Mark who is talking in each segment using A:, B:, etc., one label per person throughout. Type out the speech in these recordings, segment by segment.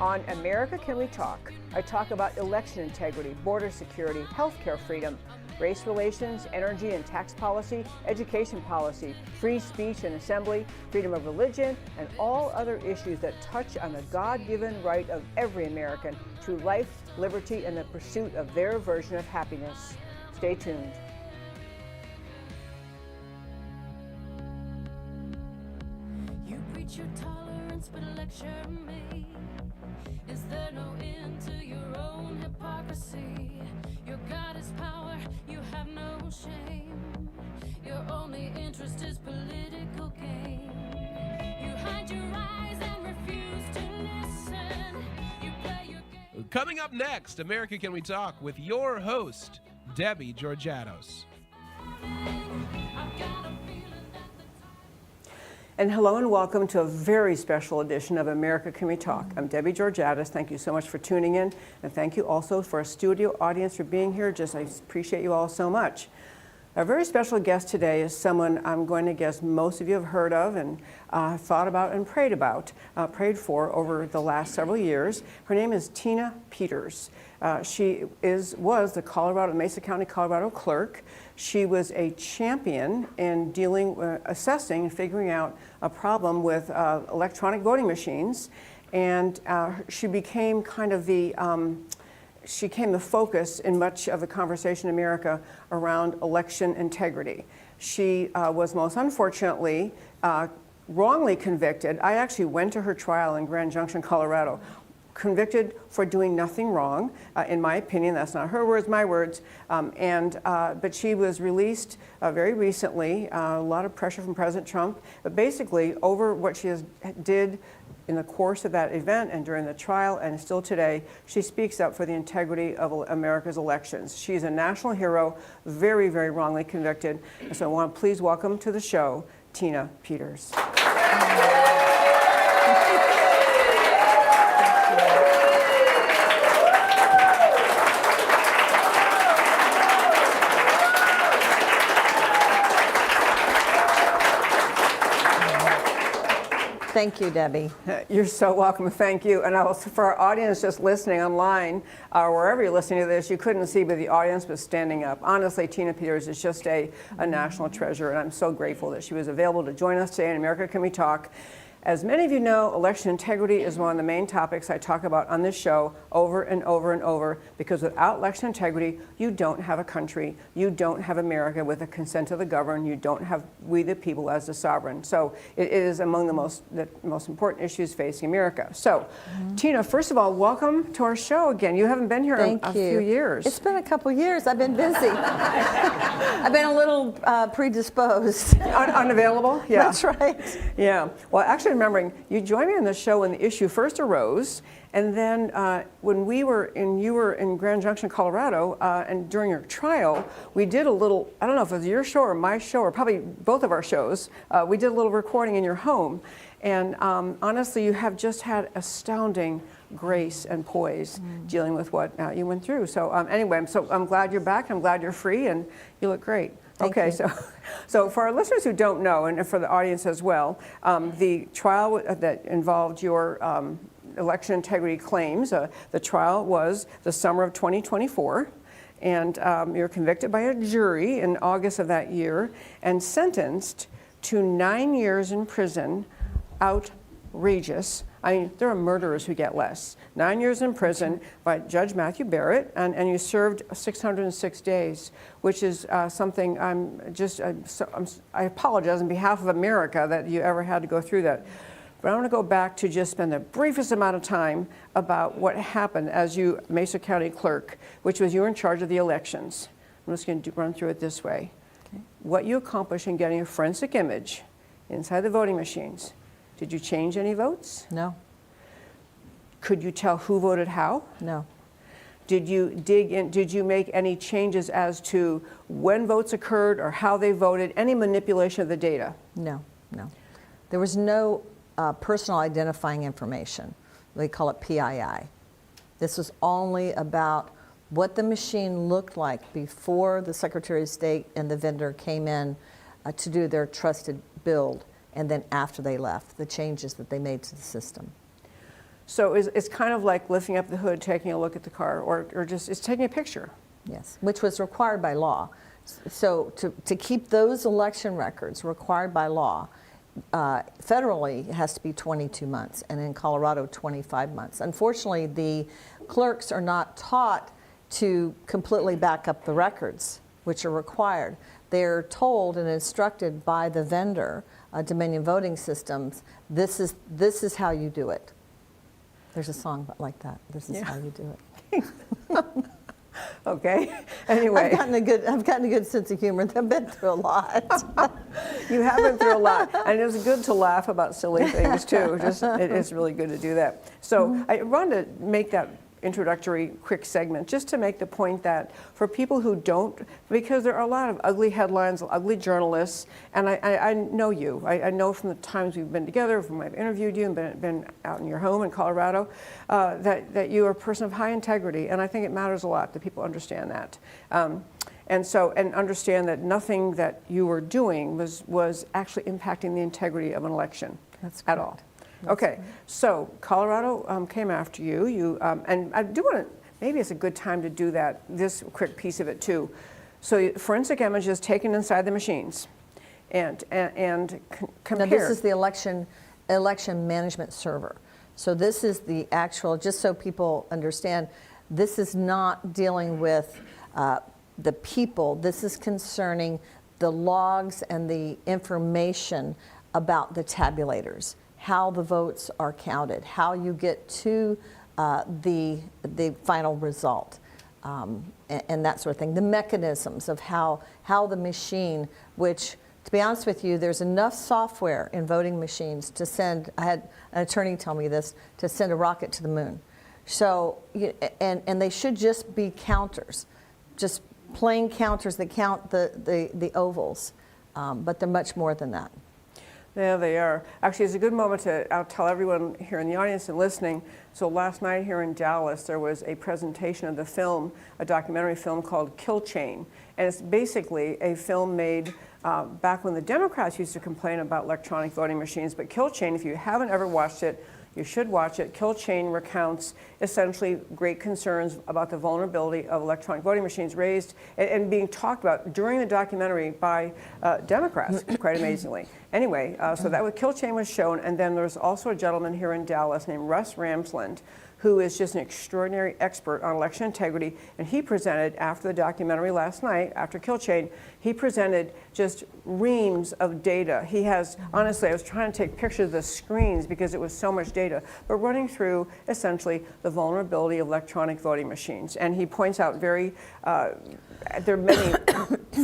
A: On America Can We Talk, I talk about election integrity, border security, healthcare freedom, race relations, energy and tax policy, education policy, free speech and assembly, freedom of religion, and all other issues that touch on the God-given right of every American to life, liberty, and the pursuit of their version of happiness. Stay tuned.
B: You preach your tolerance, but lecture me. Is there no end to your own hypocrisy? Your God is power, you have no shame. Your only interest is political gain. You hide your eyes and refuse to listen. You play your game.
C: Coming up next, America Can We Talk with your host, Debbie Georgatos.
B: I've got a feeling that the
A: And hello and welcome to a very special edition of America Can We Talk. I'm Debbie Georgatos. Thank you so much for tuning in, and thank you also for our studio audience for being here. I appreciate you all so much. Our very special guest today is someone I'm going to guess most of you have heard of and thought about and prayed for over the last several years. Her name is Tina Peters. She was the Mesa County, Colorado clerk. She was a champion in assessing and figuring out a problem with electronic voting machines, and she became kind of she became the focus in much of the conversation in America around election integrity. She was most unfortunately wrongly convicted. I actually went to her trial in Grand Junction, Colorado, convicted for doing nothing wrong. In my opinion, that's not her words, my words. But she was released very recently, a lot of pressure from President Trump, but basically over what she did in the course of that event and during the trial and still today, she speaks up for the integrity of America's elections. She's a national hero, very, very wrongly convicted. And so I want to please welcome to the show, Tina Peters.
D: Thank you, Debbie.
A: You're so welcome. Thank you. And also for our audience just listening online or wherever you're listening to this, you couldn't see, but the audience was standing up. Honestly, Tina Peters is just a national treasure, and I'm so grateful that she was available to join us today in America Can We Talk. As many of you know, election integrity is one of the main topics I talk about on this show over and over and over, because without election integrity, you don't have a country, you don't have America with the consent of the governed, you don't have we the people as the sovereign. So it is among the most important issues facing America. So, Tina, first of all, welcome to our show again. You haven't been here in a few years.
D: It's been a couple years. I've been busy. I've been a little predisposed.
A: Unavailable? Yeah.
D: That's right.
A: Yeah. Well, actually, remembering, you joined me on the show when the issue first arose, and then when you were in Grand Junction, Colorado, and during your trial, we did a little, I don't know if it was your show or my show, or probably both of our shows, we did a little recording in your home. And honestly, you have just had astounding grace and poise dealing with what you went through. So anyway, I'm glad you're back, I'm glad you're free, and you look great.
D: Thank
A: okay,
D: you.
A: So for our listeners who don't know, and for the audience as well, the trial that involved your election integrity claims, the trial was the summer of 2024, and you were convicted by a jury in August of that year and sentenced to 9 years in prison. Outrageous. I mean, there are murderers who get less. 9 years in prison by Judge Matthew Barrett, and you served 606 days, which is something I apologize on behalf of America that you ever had to go through that. But I want to go back to just spend the briefest amount of time about what happened as you Mesa County clerk, which was you were in charge of the elections. I'm just going to run through it this way. Okay. What you accomplished in getting a forensic image inside the voting machines. Did you change any votes?
D: No.
A: Could you tell who voted how?
D: No.
A: Did you dig in? Did you make any changes as to when votes occurred or how they voted? Any manipulation of the data?
D: No. There was no personal identifying information. They call it PII. This was only about what the machine looked like before the Secretary of State and the vendor came in to do their trusted build, and then after they left, the changes that they made to the system.
A: So it's kind of like lifting up the hood, taking a look at the car, or just it's taking a picture.
D: Yes, which was required by law. So to keep those election records required by law, federally it has to be 22 months, and in Colorado 25 months. Unfortunately, the clerks are not taught to completely back up the records, which are required. They're told and instructed by the vendor, Dominion Voting Systems, this is how you do it. There's a song like that. This is how you do it.
A: Okay. Anyway,
D: I've gotten a good sense of humor. I've been through a lot.
A: you have been through a lot, and it was good to laugh about silly things too. It is really good to do that. So I wanted to make that introductory quick segment just to make the point that for people who don't, because there are a lot of ugly headlines, ugly journalists, and I know you. I know from the times we've been together, from I've interviewed you and been out in your home in Colorado, that you are a person of high integrity, and I think it matters a lot that people understand that. And understand that nothing that you were doing was actually impacting the integrity of an election at all. Okay, so Colorado came after you. And I do want to, maybe it's a good time to do that, this quick piece of it too. So forensic images taken inside the machines and compare.
D: Now this is the election management server. So this is the actual, just so people understand, this is not dealing with the people. This is concerning the logs and the information about the tabulators, how the votes are counted, how you get to the final result, and that sort of thing. The mechanisms of how the machine, which, to be honest with you, there's enough software in voting machines to send, I had an attorney tell me this, to send a rocket to the moon. So, and they should just be counters, just plain counters that count the ovals, but they're much more than that.
A: Yeah, they are. Actually, it's a good moment to tell everyone here in the audience and listening. So last night here in Dallas, there was a presentation of the film, a documentary film called Kill Chain. And it's basically a film made back when the Democrats used to complain about electronic voting machines. But Kill Chain, if you haven't ever watched it, you should watch it. Kill Chain recounts essentially great concerns about the vulnerability of electronic voting machines raised and being talked about during the documentary by Democrats, quite amazingly. Anyway, so that Kill Chain was shown, and then there's also a gentleman here in Dallas named Russ Ramsland, who is just an extraordinary expert on election integrity, and he presented after the documentary last night, after Kill Chain, he presented just reams of data. He has, honestly, I was trying to take pictures of the screens because it was so much data, but running through essentially the vulnerability of electronic voting machines. And he points out there are many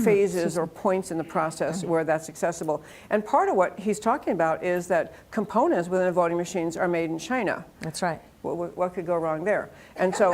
A: phases or points in the process where that's accessible. And part of what he's talking about is that components within the voting machines are made in China.
D: That's right.
A: What could go wrong there? And so,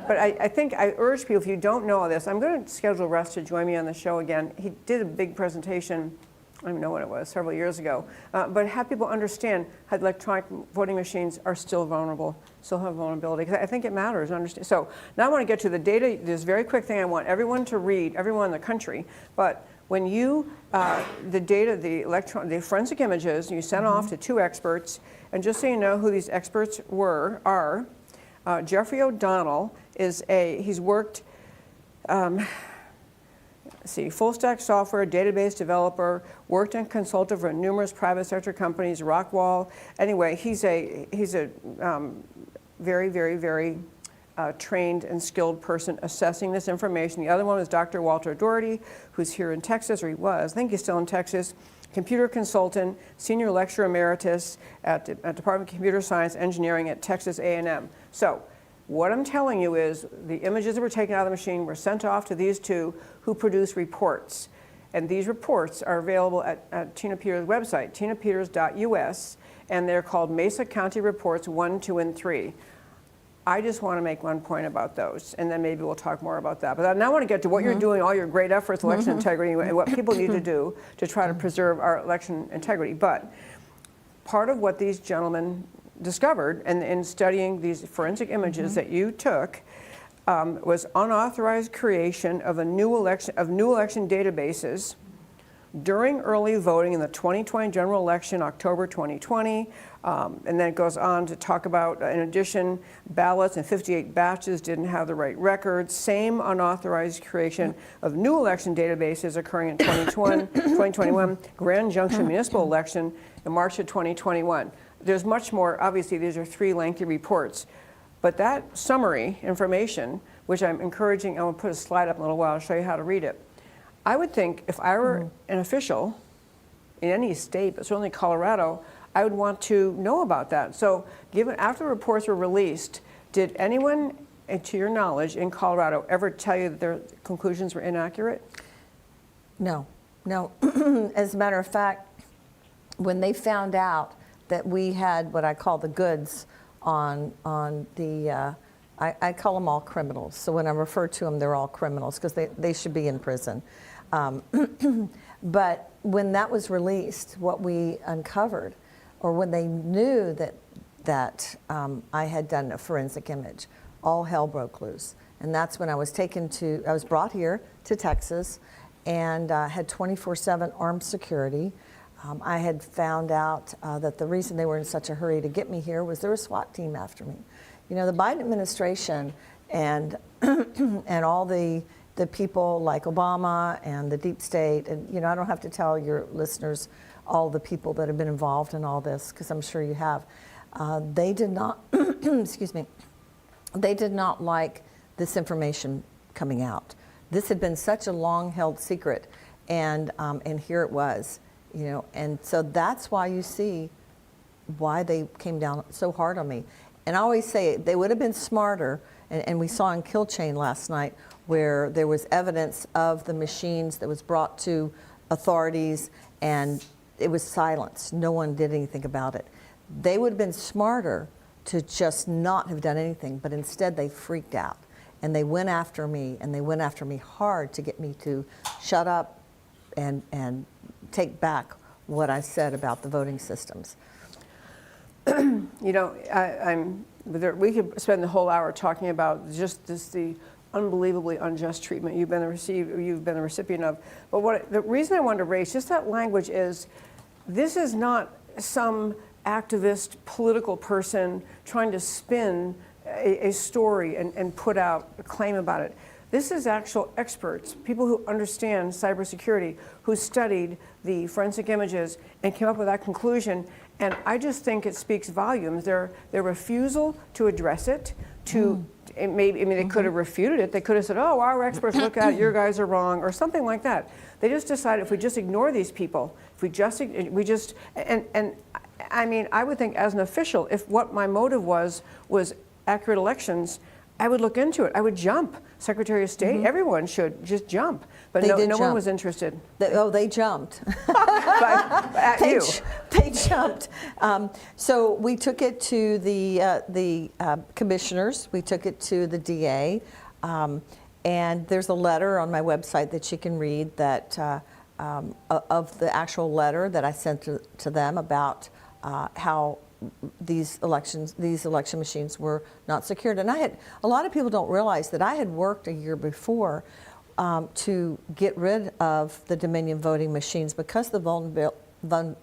A: but I think I urge people, if you don't know all this, I'm going to schedule Russ to join me on the show again. He did a big presentation, I don't even know when it was, several years ago, but have people understand how electronic voting machines are still vulnerable, still have vulnerability, because I think it matters to understand. So now I want to get to the data, this very quick thing I want everyone to read, everyone in the country, but when you, the data, the forensic images, you sent off to 2 experts, and just so you know who these experts are, Jeffrey O'Donnell he's worked, full stack software, database developer, worked and consulted for numerous private sector companies, Rockwall. Anyway, he's a very, very, very trained and skilled person assessing this information. The other one is Dr. Walter Doherty, who's here in Texas, or he was, I think he's still in Texas, computer consultant, senior lecturer emeritus at Department of Computer Science Engineering at Texas A&M. So what I'm telling you is the images that were taken out of the machine were sent off to these 2 who produce reports. And these reports are available at Tina Peters' website, tinapeters.us, and they're called Mesa County Reports 1, 2, and 3. I just want to make one point about those, and then maybe we'll talk more about that. But now I want to get to what you're doing, all your great efforts, election integrity, and what people need to do to try to preserve our election integrity. But part of what these gentlemen discovered in studying these forensic images that you took was unauthorized creation of new election databases during early voting in the 2020 general election, October 2020. And then it goes on to talk about, in addition, ballots in 58 batches didn't have the right records. Same unauthorized creation of new election databases occurring in 2021, Grand Junction municipal election in March of 2021. There's much more. Obviously, these are 3 lengthy reports. But that summary information, which I'm encouraging, I'm going to put a slide up in a little while to show you how to read it. I would think if I were an official in any state, but certainly Colorado, I would want to know about that. So given after the reports were released, did anyone, to your knowledge, in Colorado ever tell you that their conclusions were inaccurate?
D: No. As a matter of fact, when they found out that we had what I call the goods on the, I call them all criminals. So when I refer to them, they're all criminals because they should be in prison. But when that was released, what we uncovered, or when they knew that I had done a forensic image, all hell broke loose. And that's when I was brought here to Texas and had 24/7 armed security. I had found out that the reason they were in such a hurry to get me here was there was a SWAT team after me. You know, the Biden administration and and all the people like Obama and the deep state, and you know, I don't have to tell your listeners all the people that have been involved in all this, because I'm sure you have. They did not, excuse me, they did not like this information coming out. This had been such a long-held secret, and here it was, you know, and so that's why you see why they came down so hard on me. And I always say they would have been smarter, and we saw in Kill Chain last night where there was evidence of the machines that was brought to authorities, and it was silenced. No one did anything about it. They would have been smarter to just not have done anything, but instead they freaked out. And they went after me, and they went after me hard to get me to shut up and take back what I said about the voting systems.
A: You know, we could spend the whole hour talking about just the unbelievably unjust treatment you've been the recipient of. But the reason I wanted to raise just that language is, this is not some activist political person trying to spin a story and put out a claim about it. This is actual experts, people who understand cybersecurity, who studied the forensic images and came up with that conclusion. And I just think it speaks volumes. Their refusal to address it, they could have refuted it. They could have said, oh, our experts look at it, your guys are wrong, or something like that. They just decided if we just ignore these people, I mean, I would think as an official, if what my motive was accurate elections, I would look into it. I would jump. Secretary of State, everyone should just jump. But no one was interested.
D: They jumped.
A: At you.
D: They jumped. So we took it to the commissioners. We took it to the DA. And there's a letter on my website that you can read that of the actual letter that I sent to them about how these election machines were not secured. And a lot of people don't realize that I had worked a year before to get rid of the Dominion voting machines because of the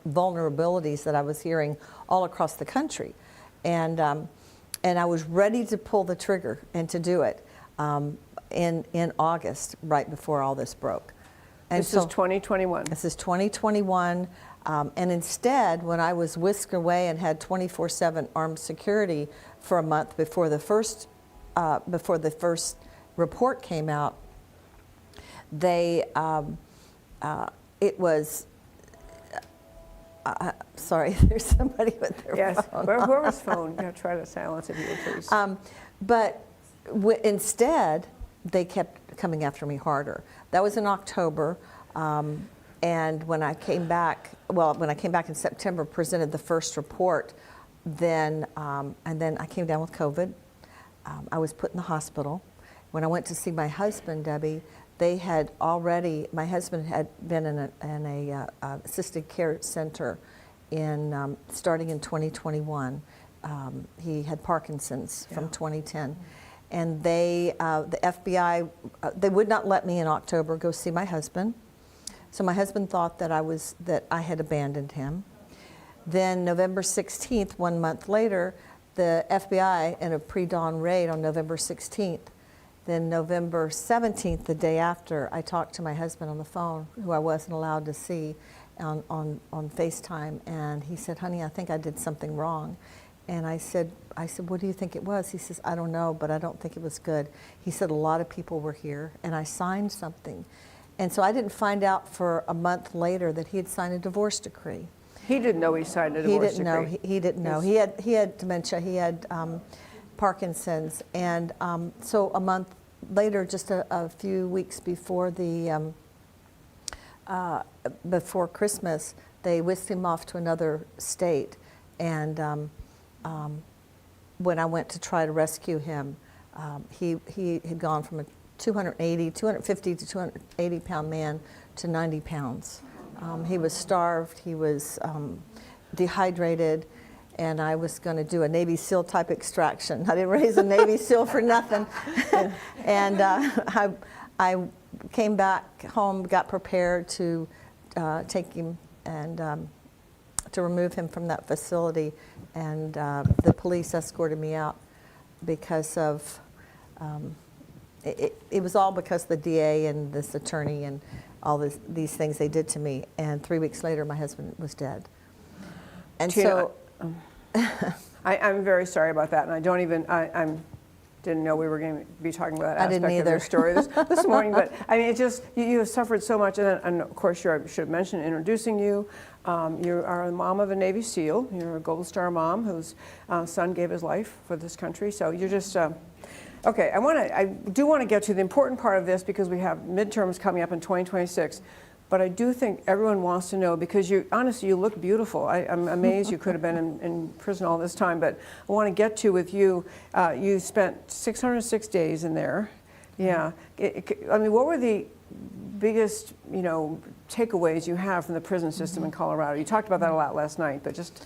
D: vulnerabilities that I was hearing all across the country. And I was ready to pull the trigger and to do it in August, right before all this broke. And
A: this is 2021.
D: This is 2021. And instead, when I was whisked away and had 24/7 armed security for a month before the first report came out, it was. Sorry, there's somebody with their phone.
A: Yes, whoever's phone. Try to silence it, if you would, please.
D: But instead, they kept coming after me harder. That was in October. And when I came back, in September, presented the first report, and then I came down with COVID. I was put in the hospital. When I went to see my husband, Debbie, my husband had been in a assisted care center starting in 2021. He had Parkinson's from 2010. And the FBI, they would not let me in October go see my husband. So my husband thought that I had abandoned him. Then November 16th, 1 month later, the FBI in a pre-dawn raid on November 16th. Then November 17th, the day after, I talked to my husband on the phone, who I wasn't allowed to see on FaceTime, and he said, "Honey, I think I did something wrong." And I said, "What do you think it was?" He says, "I don't know, but I don't think it was good." He said, "A lot of people were here, and I signed something." And so I didn't find out for a month later that he had signed a divorce decree.
A: He didn't know he signed a divorce decree.
D: He didn't know. He had dementia. He had Parkinson's, and so a month later, just a few weeks before before Christmas, they whisked him off to another state. And when I went to try to rescue him, he had gone from a 250 to 280 pound man to 90 pounds. He was starved, he was dehydrated, and I was going to do a Navy SEAL type extraction. I didn't raise a Navy SEAL for nothing. And I came back home, got prepared to take him and to remove him from that facility, and the police escorted me out because of, it was all because the DA and this attorney and all these things they did to me. And 3 weeks later, my husband was dead. And so...
A: I'm very sorry about that, and I didn't know we were going to be talking about that aspect of your story this morning. But I mean, it just you have suffered so much, and of course, I should have mentioned introducing you. You are the mom of a Navy SEAL. You're a Gold Star mom whose son gave his life for this country. So you're just okay. I do want to get to the important part of this because we have midterms coming up in 2026. But I do think everyone wants to know, because honestly, you look beautiful. I'm amazed you could have been in prison all this time. But I want to get to with you, you spent 606 days in there. Yeah. I mean, what were the biggest, takeaways you have from the prison system in Colorado? You talked about that a lot last night, but just...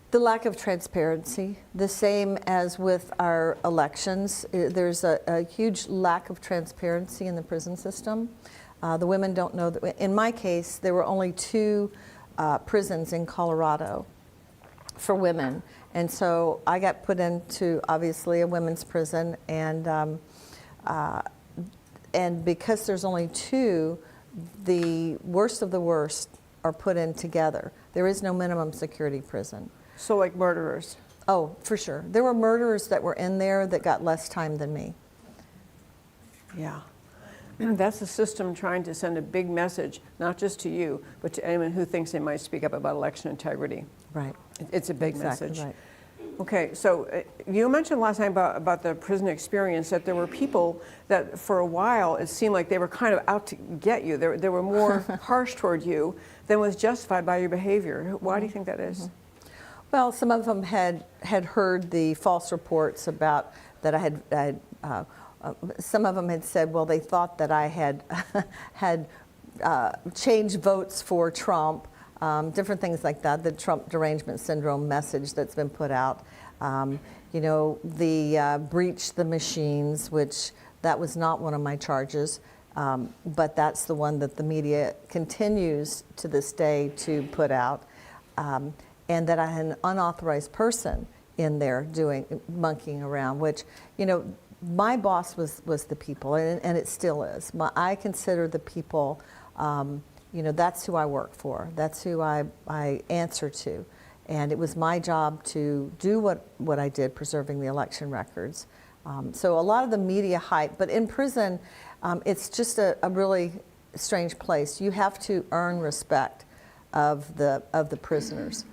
D: The lack of transparency, the same as with our elections. There's a huge lack of transparency in the prison system. The women don't know that. In my case, there were only 2 prisons in Colorado for women. And so I got put into, obviously, a women's prison. And because there's only 2, the worst of the worst are put in together. There is no minimum security prison.
A: So like murderers?
D: Oh, for sure. There were murderers that were in there that got less time than me.
A: Yeah. That's the system trying to send a big message, not just to you, but to anyone who thinks they might speak up about election integrity.
D: Right.
A: It's a big
D: Exactly
A: message.
D: Right.
A: Okay, so you mentioned last time about the prison experience that there were people that for a while it seemed like they were kind of out to get you. They were more harsh toward you than was justified by your behavior. Why do you think that is?
D: Well, some of them had heard the false reports about that I had some of them had said, well, they thought that I had changed votes for Trump, different things like that, the Trump derangement syndrome message that's been put out. The breach the machines, which that was not one of my charges, but that's the one that the media continues to this day to put out, and that I had an unauthorized person in there monkeying around, which, my boss was the people, and it still is. I consider the people, that's who I work for. That's who I answer to. And it was my job to do what I did, preserving the election records. So a lot of the media hype, but in prison, it's just a really strange place. You have to earn respect of the prisoners.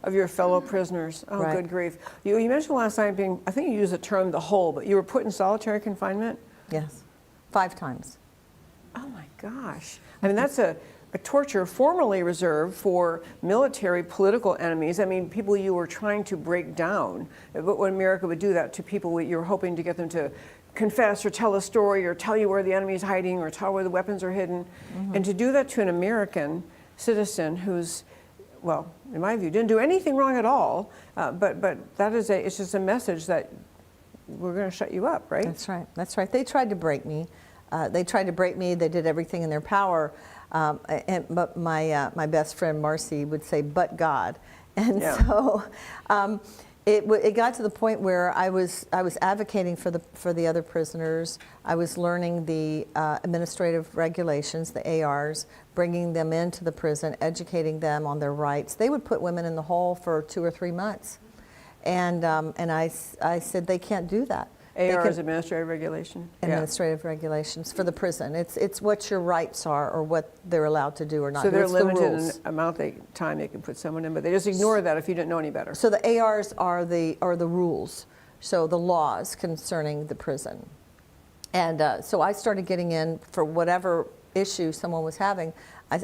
A: Of your fellow prisoners. Oh,
D: Right.
A: Good grief. You mentioned last night I think you used the term the whole, but you were put in solitary confinement?
D: Yes, 5 times.
A: Oh my gosh. I mean, that's a torture formerly reserved for military political enemies. I mean, people you were trying to break down. But when America would do that to people, you were hoping to get them to confess or tell a story or tell you where the enemy's hiding or tell where the weapons are hidden. Mm-hmm. And to do that to an American citizen who's, well, in my view, didn't do anything wrong at all, but that is it's just a message that we're going to shut you up, right?
D: That's right. That's right. They tried to break me. they tried to break me. They did everything in their power. But my best friend Marcy would say, "But God," and so it got to the point where I was advocating for the other prisoners. I was learning the administrative regulations, the ARs, bringing them into the prison, educating them on their rights. They would put women in the hole for 2 or 3 months, and I said they can't do that.
A: AR is administrative regulation?
D: Administrative regulations for the prison. It's what your rights are or what they're allowed to do or not.
A: So they're
D: it's
A: limited
D: the
A: in
D: rules.
A: the amount of time they can put someone in, but they just ignore that if you didn't know any better.
D: So the ARs are the rules, so the laws concerning the prison. And so I started getting in for whatever issue someone was having.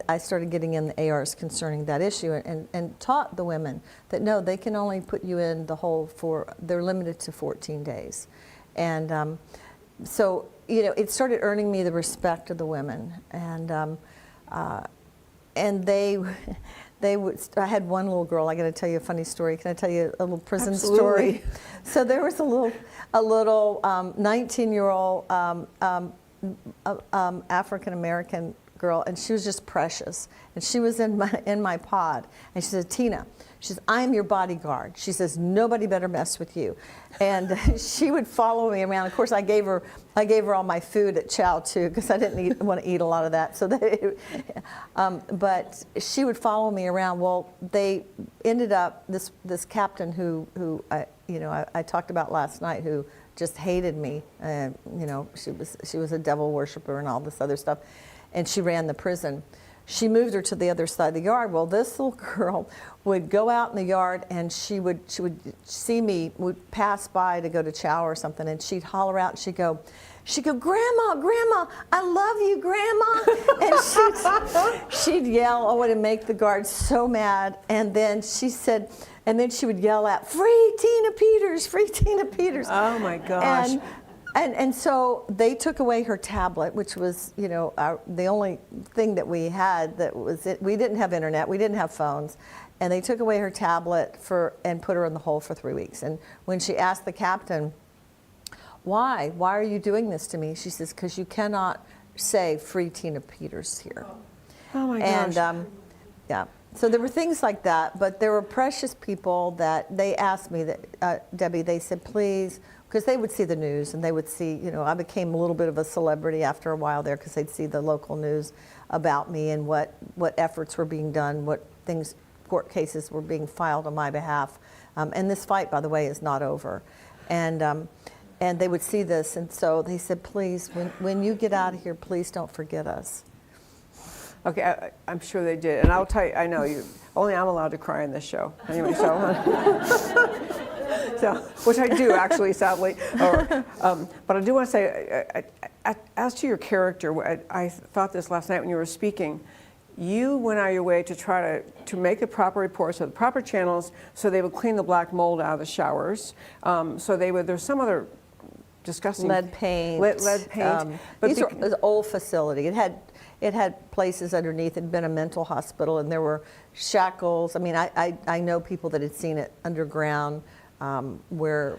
D: I started getting in the ARs concerning that issue and taught the women that no, they can only put you in the hole they're limited to 14 days. And so, it started earning me the respect of the women. And they would, I had one little girl, I got to tell you a funny story. Can I tell you a little prison story? So there was a little 19-year-old African-American girl, and she was just precious. And she was in my pod, and she said, "Tina," she says, "I am your bodyguard." She says, "Nobody better mess with you." And she would follow me around. Of course, I gave her all my food at Chow too, because I didn't want to eat a lot of that. So but she would follow me around. Well, they ended up this captain who I talked about last night, who just hated me. She was a devil worshiper and all this other stuff, and she ran the prison. She moved her to the other side of the yard. Well, this little girl would go out in the yard, and she would see me, would pass by to go to chow or something, and she'd holler out, and she'd go, "Grandma, I love you, Grandma." And she'd yell, oh, and make the guards so mad. And then she said, and then she would yell out, "Free Tina Peters, free Tina Peters."
A: Oh my gosh.
D: And so they took away her tablet, which was, the only thing that we had that was it. We didn't have internet, we didn't have phones, and they took away her tablet and put her in the hole for 3 weeks. And when she asked the captain, why are you doing this to me? She says, "Because you cannot say free Tina Peters here."
A: Oh my gosh.
D: And so there were things like that, but there were precious people that they asked me that, Debbie, they said, please, because they would see the news and they would see, I became a little bit of a celebrity after a while there because they'd see the local news about me and what efforts were being done, what court cases were being filed on my behalf. And this fight, by the way, is not over. And they would see this, and so they said, please, when you get out of here, please don't forget us.
A: Okay, I'm sure they did. And I'll tell you, I know you, only I'm allowed to cry in this show. Anyway, so which I do actually, sadly. But I do want to say, as to your character, I thought this last night when you were speaking. You went out of your way to try to make the proper reports, so the proper channels, so they would clean the black mold out of the showers. So there's some other disgusting
D: lead paint.
A: Lead paint.
D: These are an old facility. It had places underneath. It had been a mental hospital, and there were shackles. I mean, I know people that had seen it underground, where,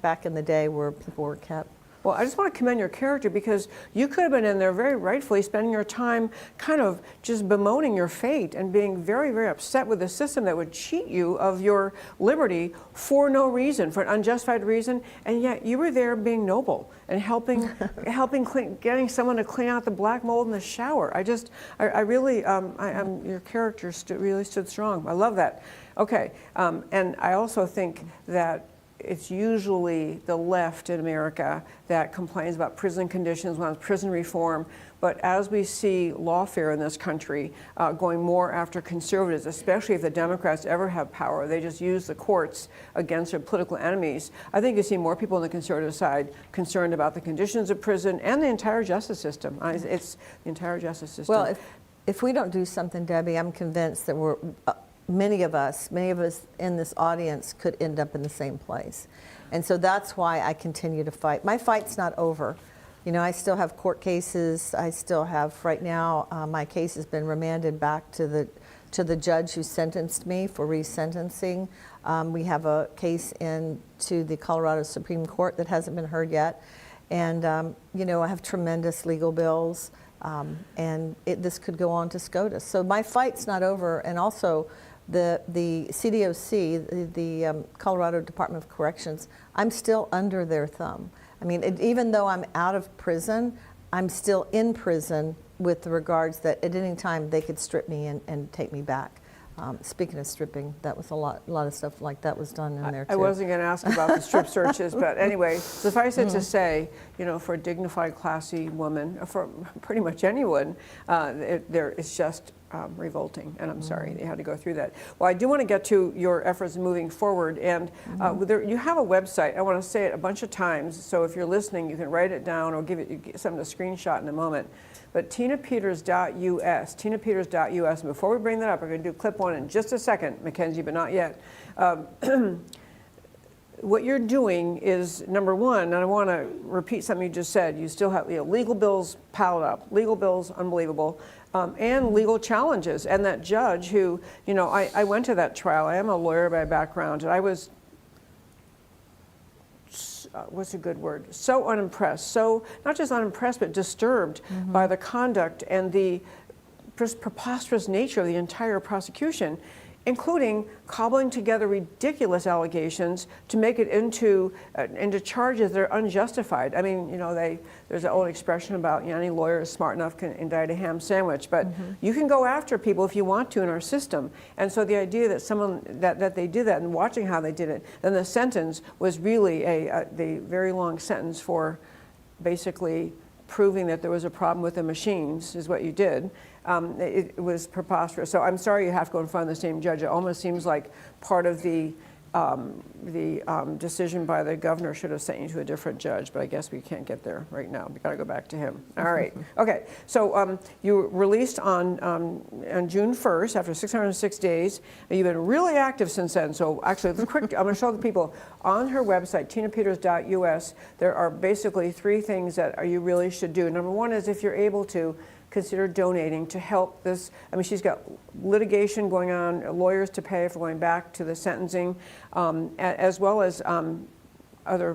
D: back in the day where people were kept.
A: Well, I just want to commend your character, because you could have been in there very rightfully spending your time kind of just bemoaning your fate and being very, very upset with the system that would cheat you of your liberty for no reason, for an unjustified reason, and yet you were there being noble and helping getting someone to clean out the black mold in the shower. I really, your character really stood strong. I love that. Okay, and I also think that it's usually the left in America that complains about prison conditions, wants prison reform. But as we see lawfare in this country going more after conservatives, especially if the Democrats ever have power, they just use the courts against their political enemies. I think you see more people on the conservative side concerned about the conditions of prison and the entire justice system. It's the entire justice system.
D: Well, if we don't do something, Debbie, I'm convinced that we're many of us in this audience could end up in the same place. And so that's why I continue to fight. My fight's not over. I still have court cases. I still have, right now, my case has been remanded back to the judge who sentenced me for resentencing. We have a case to the Colorado Supreme Court that hasn't been heard yet. And you know, I have tremendous legal bills, and this could go on to SCOTUS. So my fight's not over, and also the CDOC, the Colorado Department of Corrections, I'm still under their thumb. I mean, even though I'm out of prison, I'm still in prison with regards that at any time they could strip me and take me back. Speaking of stripping, that was a lot of stuff like that was done in there too.
A: I wasn't going to ask about the strip searches, but anyway, suffice it to say, you know, for a dignified, classy woman, for pretty much anyone, it's just revolting, and I'm sorry they had to go through that. Well, I do want to get to your efforts moving forward, and you have a website. I want to say it a bunch of times, so if you're listening, you can write it down or get something to screenshot in a moment. But tinapeters.us, tinapeters.us, and before we bring that up, we're going to do clip one in just a second, Mackenzie, but not yet. What you're doing is, number one, and I want to repeat something you just said, you still have legal bills piled up, legal bills, unbelievable, and legal challenges. And that judge who, you know, I went to that trial. I am a lawyer by background, and I was, what's a good word? So unimpressed, so not just unimpressed, but disturbed by the conduct and the preposterous nature of the entire prosecution, including cobbling together ridiculous allegations to make it into charges that are unjustified. I mean, you know, there's an old expression about, you know, any lawyer is smart enough can indict a ham sandwich, but you can go after people if you want to in our system. And so the idea that that they did that, and watching how they did it, then the sentence was really the very long sentence for basically proving that there was a problem with the machines is what you did. It was preposterous. So I'm sorry you have to go in front of the same judge. It almost seems like part of the decision by the governor should have sent you to a different judge, but I guess we can't get there right now. We got to go back to him. All right. Okay. So you were released on June 1st after 606 days. You've been really active since then. So actually, quick, I'm going to show the people on her website, tinapeters.us. There are basically three things that you really should do. Number one is, if you're able to, consider donating to help this. I mean, she's got litigation going on, lawyers to pay for going back to the sentencing, as well as other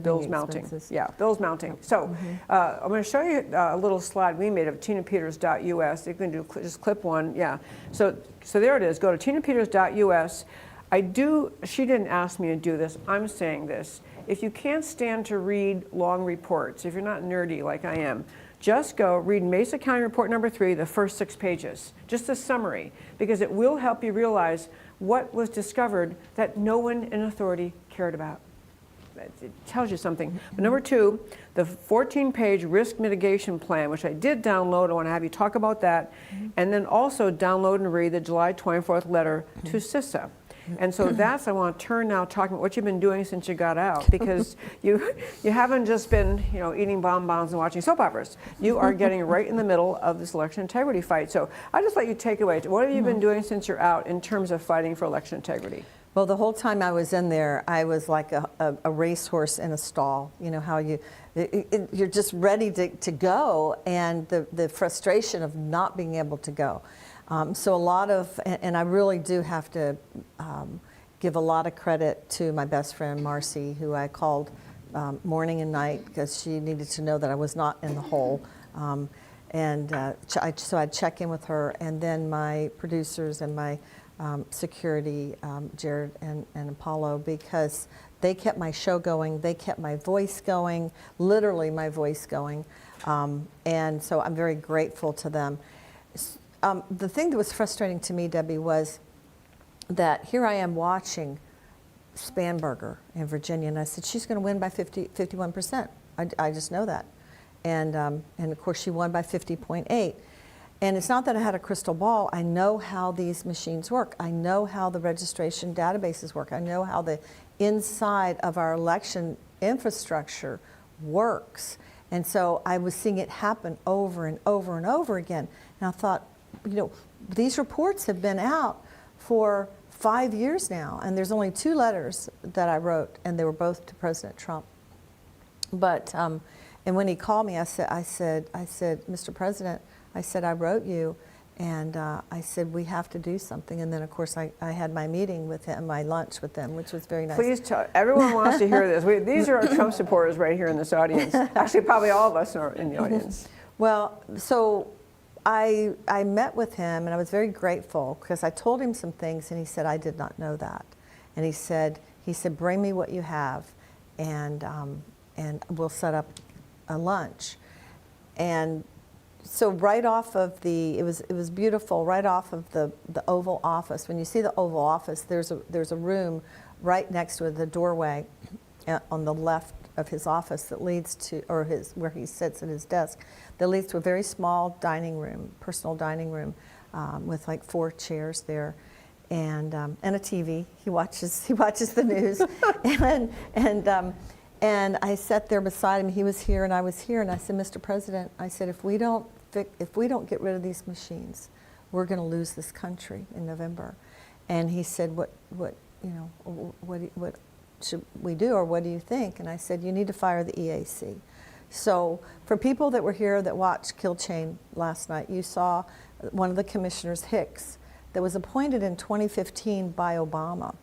A: bills mounting. Yeah, bills mounting. So I'm going to show you a little slide we made of tinapeters.us. You can do just clip one. Yeah. So there it is. Go to tinapeters.us. She didn't ask me to do this. I'm saying this. If you can't stand to read long reports, if you're not nerdy like I am, just go read Mesa County Report number 3, the first 6 pages, just a summary, because it will help you realize what was discovered that no one in authority cared about. It tells you something. But number 2, the 14-page risk mitigation plan, which I did download. I want to have you talk about that. And then also download and read the July 24th letter to CISA. And so that's, I want to turn now talking about what you've been doing since you got out, because you haven't just been, you know, eating bonbons and watching soap operas. You are getting right in the middle of this election integrity fight. So I just let you take away. What have you been doing since you're out in terms of fighting for election integrity?
D: Well, the whole time I was in there, I was like a racehorse in a stall. You know how you're just ready to go, and the frustration of not being able to go. So a lot of, and I really do have to give a lot of credit to my best friend, Marcy, who I called morning and night because she needed to know that I was not in the hole. So I'd check in with her, and then my producers and my security, Jared and Apollo, because they kept my show going, they kept my voice going, literally my voice going. And so I'm very grateful to them. The thing that was frustrating to me, Debbie, was that here I am watching Spanberger in Virginia, and I said, she's going to win by 51%. I just know that. And of course, she won by 50.8. And it's not that I had a crystal ball. I know how these machines work. I know how the registration databases work. I know how the inside of our election infrastructure works. And so I was seeing it happen over and over and over again. And I thought, you know, these reports have been out for 5 years now, and there's only 2 letters that I wrote, and they were both to President Trump. But and when he called me, I said, Mr. President, I said, I wrote you, And I said, we have to do something. And then, of course, I had my meeting with him, my lunch with them, which was very nice.
A: Please tell, everyone wants to hear this. These are our Trump supporters right here in this audience. Actually, probably all of us are in the audience.
D: Well, so I met with him, and I was very grateful because I told him some things, and he said, I did not know that. And he said, bring me what you have, and we'll set up a lunch. And so right off of it was beautiful, right off of the Oval Office. When you see the Oval Office, there's a room right next to the doorway on the left of his office that leads to, or where he sits at his desk, that leads to a very small dining room, personal dining room, with like 4 chairs there, and a TV. He watches the news, and I sat there beside him. He was here and I was here, and I said, Mr. President, I said, if we don't get rid of these machines, we're going to lose this country in November. And he said, what should we do, or what do you think? And I said, you need to fire the EAC. So for people that were here that watched Kill Chain last night, you saw one of the commissioners, Hicks, that was appointed in 2015 by Obama.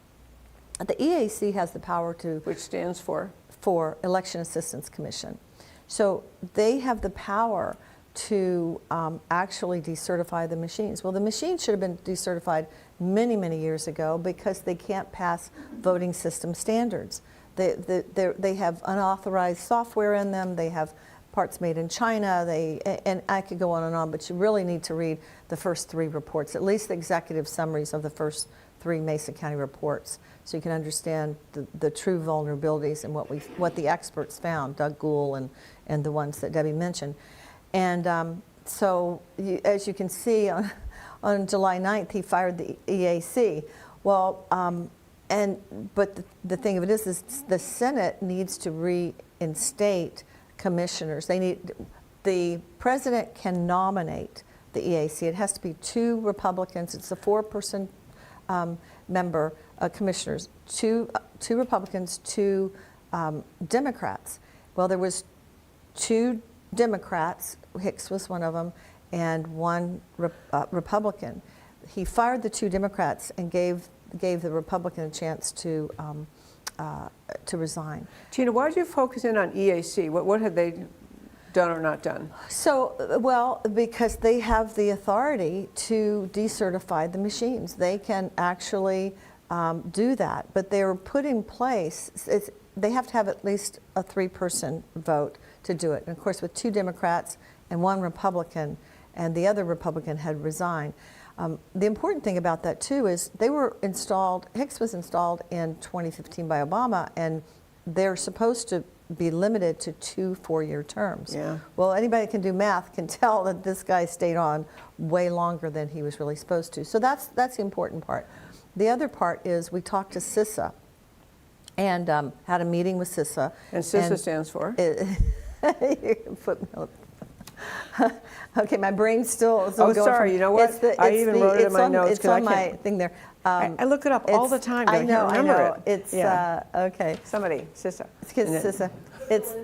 D: The EAC has the power to...
A: Which stands for?
D: For Election Assistance Commission. So they have the power to actually decertify the machines. Well, the machines should have been decertified many, many years ago because they can't pass voting system standards. They have unauthorized software in them. They have parts made in China. And I could go on and on, but you really need to read the first 3 reports, at least the executive summaries of the first 3 Mesa County reports, so you can understand the true vulnerabilities and what the experts found, Doug Gould and the ones that Debbie mentioned. And so as you can see, on July 9th, he fired the EAC. Well, but the thing of it is the Senate needs to reinstate commissioners. The president can nominate the EAC. It has to be 2 Republicans. It's a 4-person member commissioners, 2 Republicans, 2 Democrats. Well, there was 2 Democrats, Hicks was one of them, and 1 Republican. He fired the 2 Democrats and gave the Republican a chance to resign.
A: Tina, why did you focus in on EAC? What had they done or not done?
D: So, well, because they have the authority to decertify the machines. They can actually do that, but they're put in place. They have to have at least a 3-person vote to do it. And of course, with 2 Democrats and 1 Republican, and the other Republican had resigned. The important thing about that too is they were installed, Hicks was installed in 2015 by Obama, and they're supposed to be limited to 2 4-year terms.
A: Yeah.
D: Well, anybody that can do math can tell that this guy stayed on way longer than he was really supposed to. So that's the important part. The other part is we talked to CISA and had a meeting with CISA.
A: And CISA stands for?
D: Okay, my brain's still
A: oh,
D: going.
A: Sorry, you know what? I even wrote it in my notes.
D: It's on my thing there.
A: I look it up all the time.
D: I know.
A: It.
D: It's okay.
A: Somebody, CISA.
D: It's CISA. It's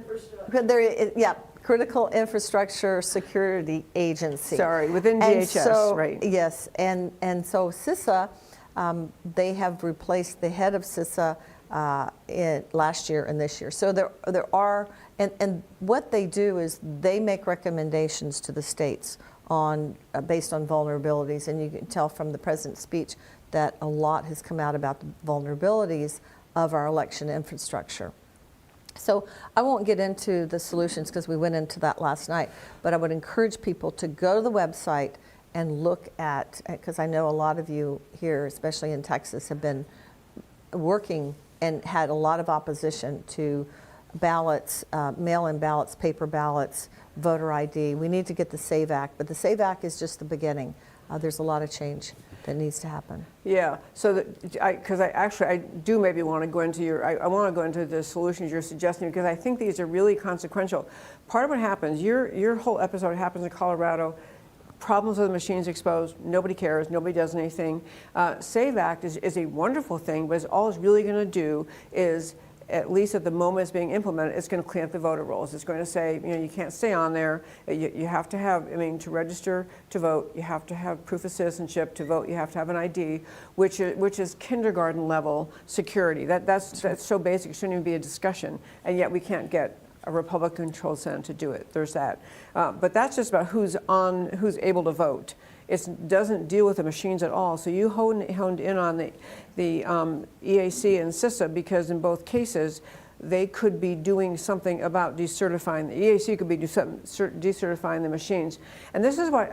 D: Critical Infrastructure Security Agency.
A: Sorry, within DHS, right?
D: Yes, and so CISA, they have replaced the head of CISA last year and this year. So there are, and what they do is they make recommendations to the states on based on vulnerabilities, and you can tell from the president's speech that a lot has come out about the vulnerabilities of our election infrastructure. So I won't get into the solutions because we went into that last night, but I would encourage people to go to the website and look at, because I know a lot of you here, especially in Texas, have been working and had a lot of opposition to ballots, mail-in ballots, paper ballots, voter ID. We need to get the SAVE Act, but the SAVE Act is just the beginning. There's a lot of change that needs to happen.
A: Yeah, so because I do maybe want to go into I want to go into the solutions you're suggesting, because I think these are really consequential. Part of what happens, your whole episode happens in Colorado. Problems with the machines exposed, nobody cares, nobody does anything. SAVE Act is a wonderful thing, but all it's really going to do is at least at the moment it's being implemented, it's going to clean up the voter rolls. It's going to say, you can't stay on there. You have to have, to register to vote, you have to have proof of citizenship. To vote, you have to have an ID, which is kindergarten level security. That's so basic, it shouldn't even be a discussion. And yet we can't get a Republican-controlled Senate to do it. There's that. But that's just about who's able to vote. It doesn't deal with the machines at all. So you honed in on the EAC and CISA, because in both cases, they could be doing something about decertifying. The EAC could be decertifying the machines. And this is what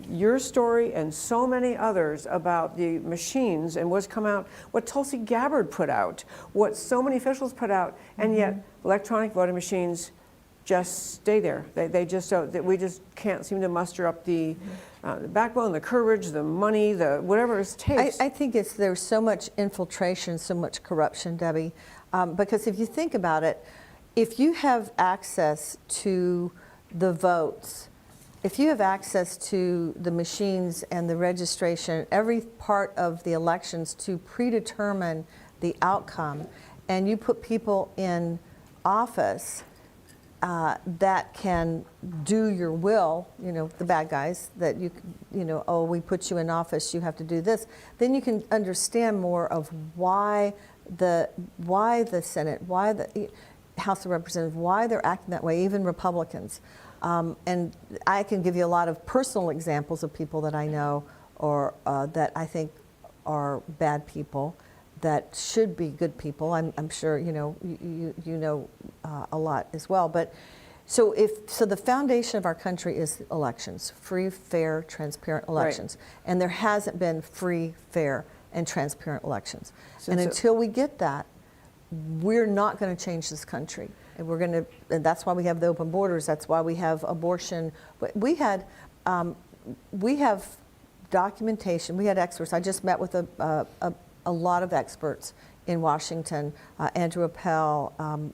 A: your story and so many others about the machines and what's come out, what Tulsi Gabbard put out, what so many officials put out, and yet electronic voting machines just stay there. They just don't. We just can't seem to muster up the backbone, the courage, the money, the whatever it takes.
D: I think there's so much infiltration, so much corruption, Debbie, because if you think about it, if you have access to the votes, if you have access to the machines and the registration, every part of the elections to predetermine the outcome, and you put people in office that can do your will, the bad guys, that oh, we put you in office, you have to do this, then you can understand more of why the Senate, why the House of Representatives, why they're acting that way, even Republicans. And I can give you a lot of personal examples of people that I know or that I think are bad people that should be good people. I'm sure you know a lot as well. But so the foundation of our country is elections, free, fair, transparent elections, and there hasn't been free, fair, and transparent elections. And until we get that, we're not going to change this country. And that's why we have the open borders. That's why we have abortion. We have documentation. We had experts. I just met with a lot of experts in Washington, Andrew Appel,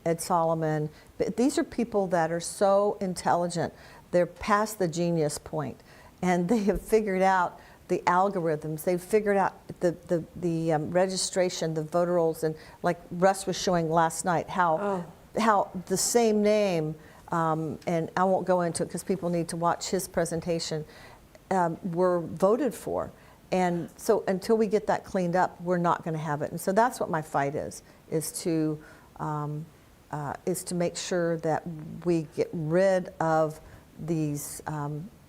D: Ed Solomon. But these are people that are so intelligent. They're past the genius point, and they have figured out the algorithms. They've figured out the registration, the voter rolls, and like Russ was showing last night, how the same name, and I won't go into it because people need to watch his presentation, were voted for. And so until we get that cleaned up, we're not going to have it. And so that's what my fight is to make sure that we get rid of these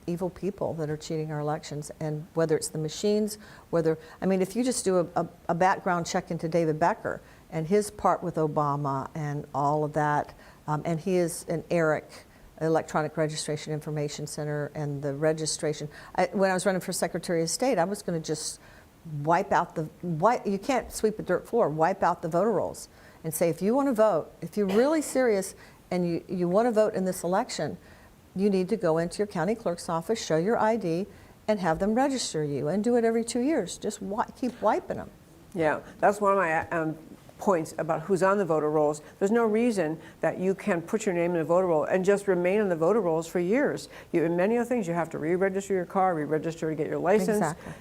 D: evil people that are cheating our elections, and whether it's the machines, if you just do a background check into David Becker and his part with Obama and all of that, and he is an ERIC, Electronic Registration Information Center, and the registration. When I was running for Secretary of State, I was going to just wipe out you can't sweep a dirt floor, wipe out the voter rolls and say, if you want to vote, if you're really serious and you want to vote in this election, you need to go into your county clerk's office, show your ID, and have them register you, and do it every 2 years. Just keep wiping them.
A: Yeah, that's one of my points about who's on the voter rolls. There's no reason that you can put your name in a voter roll and just remain on the voter rolls for years. In many other things, you have to re-register your car, re-register to get your license.
D: Exactly.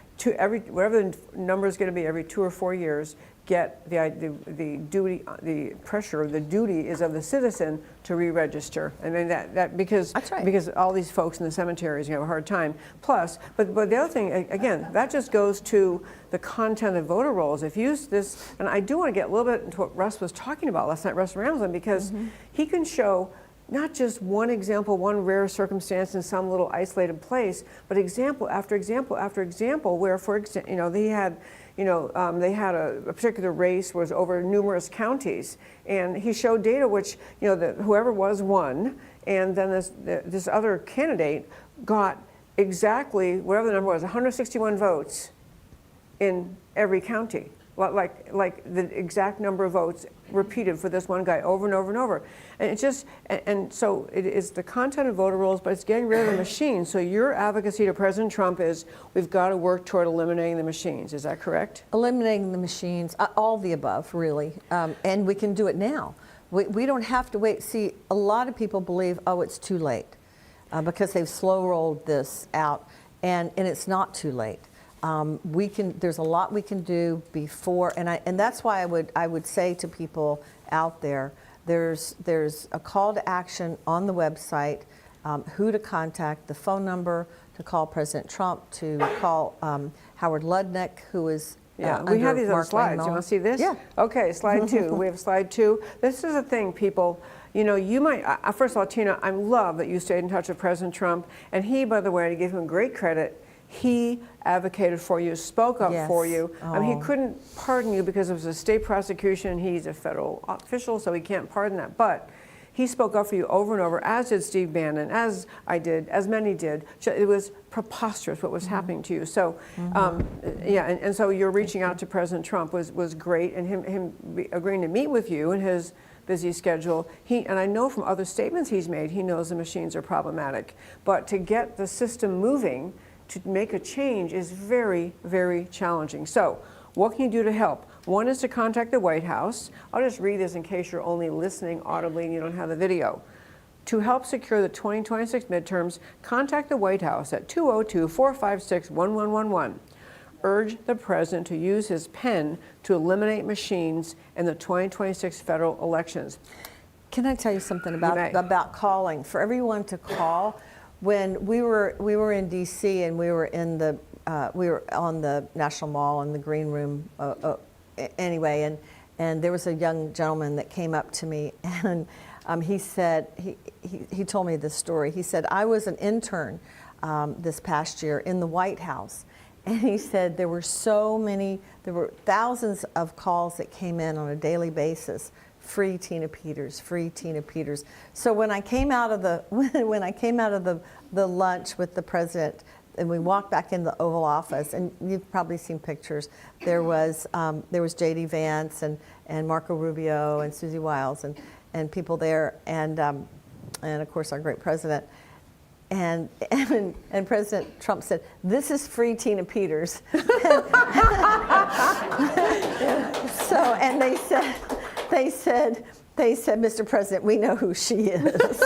A: Whatever the number is going to be, every 2 or 4 years, get the duty, the pressure, the duty is of the citizen to re-register. And then that because
D: that's right.
A: Because all these folks in the cemeteries have a hard time. Plus, but the other thing, again, that just goes to the content of voter rolls. If you use this, and I do want to get a little bit into what Russ was talking about last night, Russ Ramsland, because he can show not just one example, one rare circumstance in some little isolated place, but example after example after example where, for example, they had a particular race was over numerous counties, and he showed data which, that whoever won, and then this other candidate got exactly whatever the number was, 161 votes in every county, like the exact number of votes repeated for this one guy over and over and over. And it's just, and so it is the content of voter rolls, but it's getting rid of the machines. So your advocacy to President Trump is we've got to work toward eliminating the machines. Is that correct?
D: Eliminating the machines, all the above, really. And we can do it now. We don't have to wait. See, a lot of people believe, it's too late because they've slow rolled this out, and it's not too late. There's a lot we can do before, and that's why I would say to people out there, there's a call to action on the website, who to contact, the phone number to call President Trump, to call Howard Lutnick, who is
A: Yeah, we have these on
D: Mark
A: slides. You want to see this?
D: Yeah.
A: Okay, slide 2. We have slide 2. This is a thing, people. You know, you might, first of all, Tina, I love that you stayed in touch with President Trump. And he, by the way, to give him great credit, he advocated for you, spoke up for you. I mean, he couldn't pardon you because it was a state prosecution. He's a federal official, so he can't pardon that. But he spoke up for you over and over, as did Steve Bannon, as I did, as many did. It was preposterous what was happening to you. So, yeah, and so you're reaching out to President Trump was great, and him agreeing to meet with you in his busy schedule. And I know from other statements he's made, he knows the machines are problematic. But to get the system moving, to make a change is very, very challenging. So, what can you do to help? One is to contact the White House. I'll just read this in case you're only listening audibly and you don't have the video. To help secure the 2026 midterms, contact the White House at 202-456-1111. Urge the president to use his pen to eliminate machines in the 2026 federal elections.
D: Can I tell you something about calling? For everyone to call, when we were in D.C. and we were in the we were on the National Mall in the green room anyway, and there was a young gentleman that came up to me, and he said, he told me this story. He said, I was an intern this past year in the White House, and he said there were thousands of calls that came in on a daily basis. Free Tina Peters, free Tina Peters. So when I came out of the the lunch with the president, and we walked back in the Oval Office, and you've probably seen pictures. There was J.D. Vance and Marco Rubio and Susie Wiles and people there, and of course our great president. And President Trump said, "This is free Tina Peters." So, and they said, "Mr. President, we know who she is."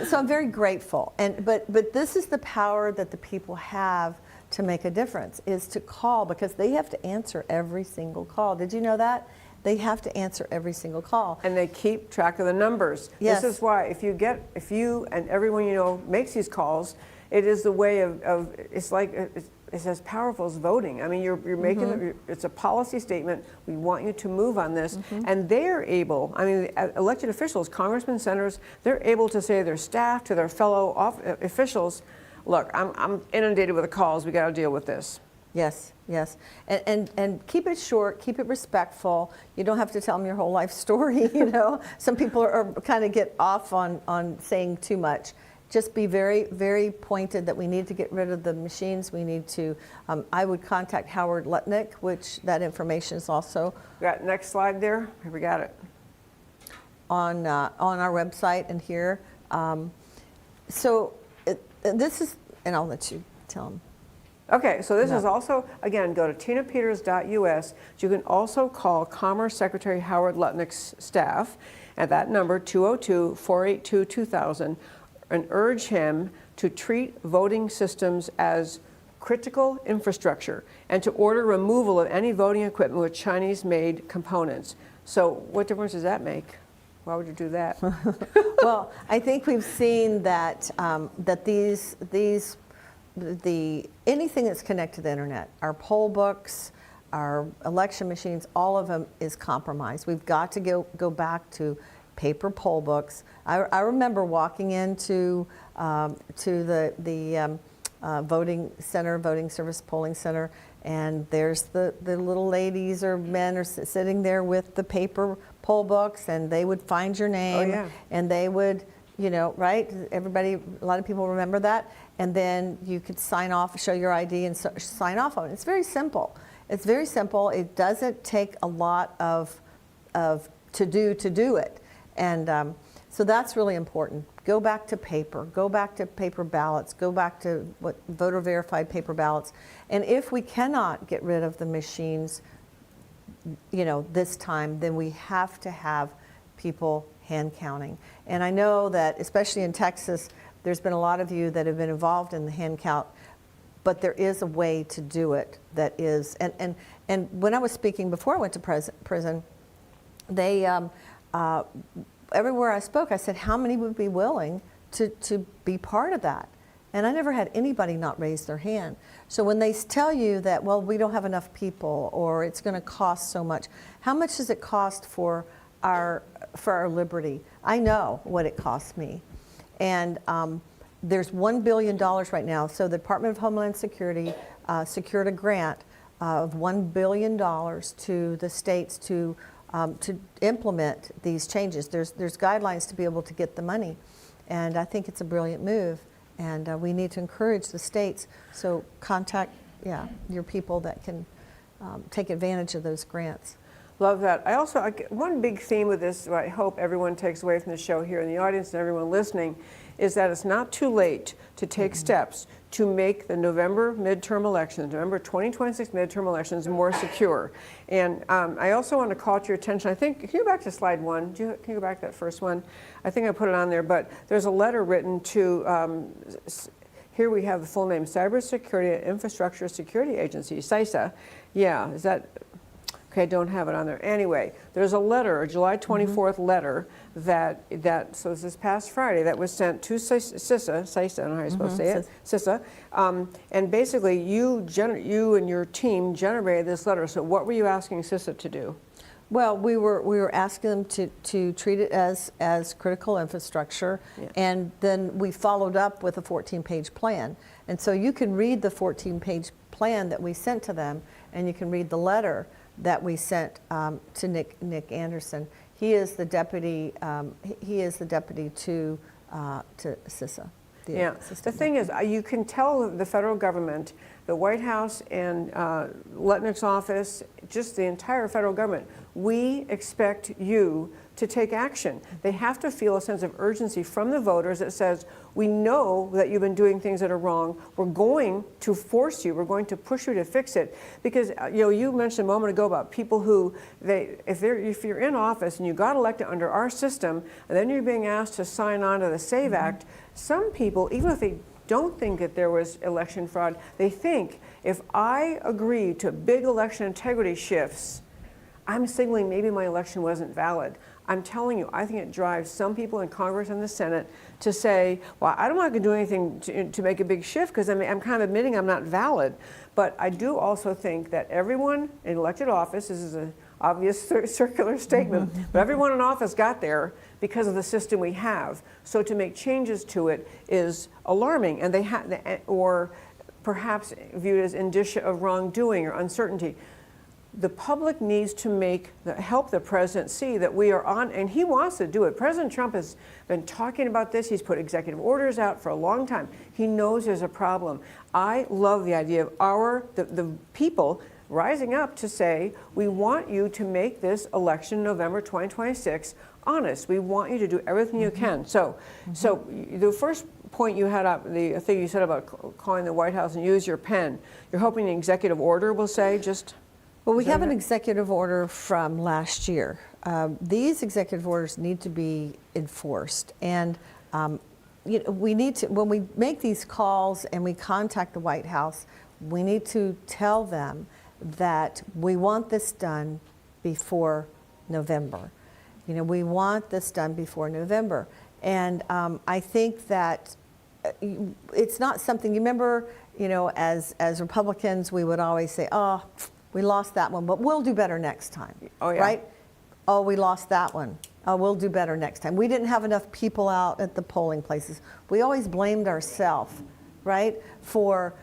D: So I'm very grateful, but this is the power that the people have to make a difference, is to call, because they have to answer every single call. Did you know that? They have to answer every single call. And
A: they keep track of the numbers.
D: Yes.
A: This is why if you and everyone you know makes these calls, it is the way of it's like it's as powerful as voting. I mean, you're making it's a policy statement. We want you to move on this, and they're able. I mean, elected officials, congressmen, senators, they're able to say to their staff, to their fellow officials, "Look, I'm inundated with the calls. We got to deal with this."
D: Yes, yes, and keep it short, keep it respectful. You don't have to tell them your whole life story. You know, some people are kind of get off on saying too much. Just be very, very pointed that we need to get rid of the machines. We need to. I would contact Howard Lutnick, which that information is also.
A: Got next slide there. We got it
D: on our website and here. This is, and I'll let you tell them.
A: Okay, so this is also, again, go to tinapeters.us. You can also call Commerce Secretary Howard Lutnick's staff at that number, 202-482-2000, and urge him to treat voting systems as critical infrastructure and to order removal of any voting equipment with Chinese-made components. So what difference does that make? Why would you do that?
D: Well, I think we've seen that anything that's connected to the internet, our poll books, our election machines, all of them is compromised. We've got to go back to paper poll books. I remember walking into the voting center, voting service polling center, and there's the little ladies or men are sitting there with the paper poll books, and they would find your name, and they would, you know, right? Everybody, a lot of people remember that. And then you could sign off, show your ID, and sign off on it. It's very simple. It's very simple. It doesn't take a lot of to do it. And so that's really important. Go back to paper. Go back to paper ballots. Go back to what voter verified paper ballots. And if we cannot get rid of the machines, you know, this time, then we have to have people hand counting. And I know that, especially in Texas, there's been a lot of you that have been involved in the hand count. but there is a way to do it that is, and when I was speaking before I went to prison, they, everywhere I spoke, I said, how many would be willing to be part of that? And I never had anybody not raise their hand. So when they tell you that, well, we don't have enough people, or it's going to cost so much, how much does it cost for our liberty? I know what it costs me. And there's $1 billion right now. So the Department of Homeland Security secured a grant of $1 billion to the states to implement these changes. There's guidelines to be able to get the money. And I think it's a brilliant move. And we need to encourage the states. So contact, your people that can take advantage of those grants.
A: Love that. One big theme of this, what I hope everyone takes away from the show here in the audience and everyone listening, is that it's not too late to take steps to make the November midterm elections, November 2026 midterm elections, more secure. And I also want to call to your attention, I think, can you go back to slide one? Can you go back to that first one? I think I put it on there, but there's a letter written to, here we have the full name, Cybersecurity and Infrastructure Security Agency, CISA. Yeah, is that, okay, I don't have it on there. Anyway, there's a letter, a July 24th letter so it's this past Friday, that was sent to CISA, I don't know how you're supposed to say it, CISA, and basically you and your team generated this letter. So what were you asking CISA to do?
D: Well, we were asking them to treat it as critical infrastructure, and then we followed up with a 14-page plan. And so you can read the 14-page plan that we sent to them, and you can read the letter that we sent to Nick Anderson. He is the deputy. He is the deputy to CISA.
A: The thing is, you can tell the federal government, the White House and Letnick's office, just the entire federal government, we expect you to take action. They have to feel a sense of urgency from the voters that says, we know that you've been doing things that are wrong. We're going to force you. We're going to push you to fix it. Because you mentioned a moment ago about people who, if you're in office and you got elected under our system, and then you're being asked to sign on to the SAVE Act, some people, even if they don't think that there was election fraud, they think, if I agree to big election integrity shifts, I'm signaling maybe my election wasn't valid. I'm telling you, I think it drives some people in Congress and the Senate to say, well, I'm not going to do anything to make a big shift because I'm kind of admitting I'm not valid. But I do also think that everyone in elected office, this is an obvious circular statement, but everyone in office got there because of the system we have. So to make changes to it is alarming, and or perhaps viewed as indicia of wrongdoing or uncertainty. The public needs to help the president see that we are on, and he wants to do it. President Trump has been talking about this. He's put executive orders out for a long time. He knows there's a problem. I love the idea of the people rising up to say, we want you to make this election November 2026 honest. We want you to do everything you can. So the first point you had up, the thing you said about calling the White House and use your pen, you're hoping the executive order will say just...
D: Well, we have an executive order from last year. These executive orders need to be enforced, and we need to, when we make these calls and we contact the White House, we need to tell them that we want this done before November. We want this done before November, and I think that it's not something. You remember, as Republicans, we would always say, "Oh, we lost that one, but we'll do better next time."
A: Oh, yeah.
D: Right? Oh, we lost that one. Oh, we'll do better next time. We didn't have enough people out at the polling places. We always blamed ourselves, right, for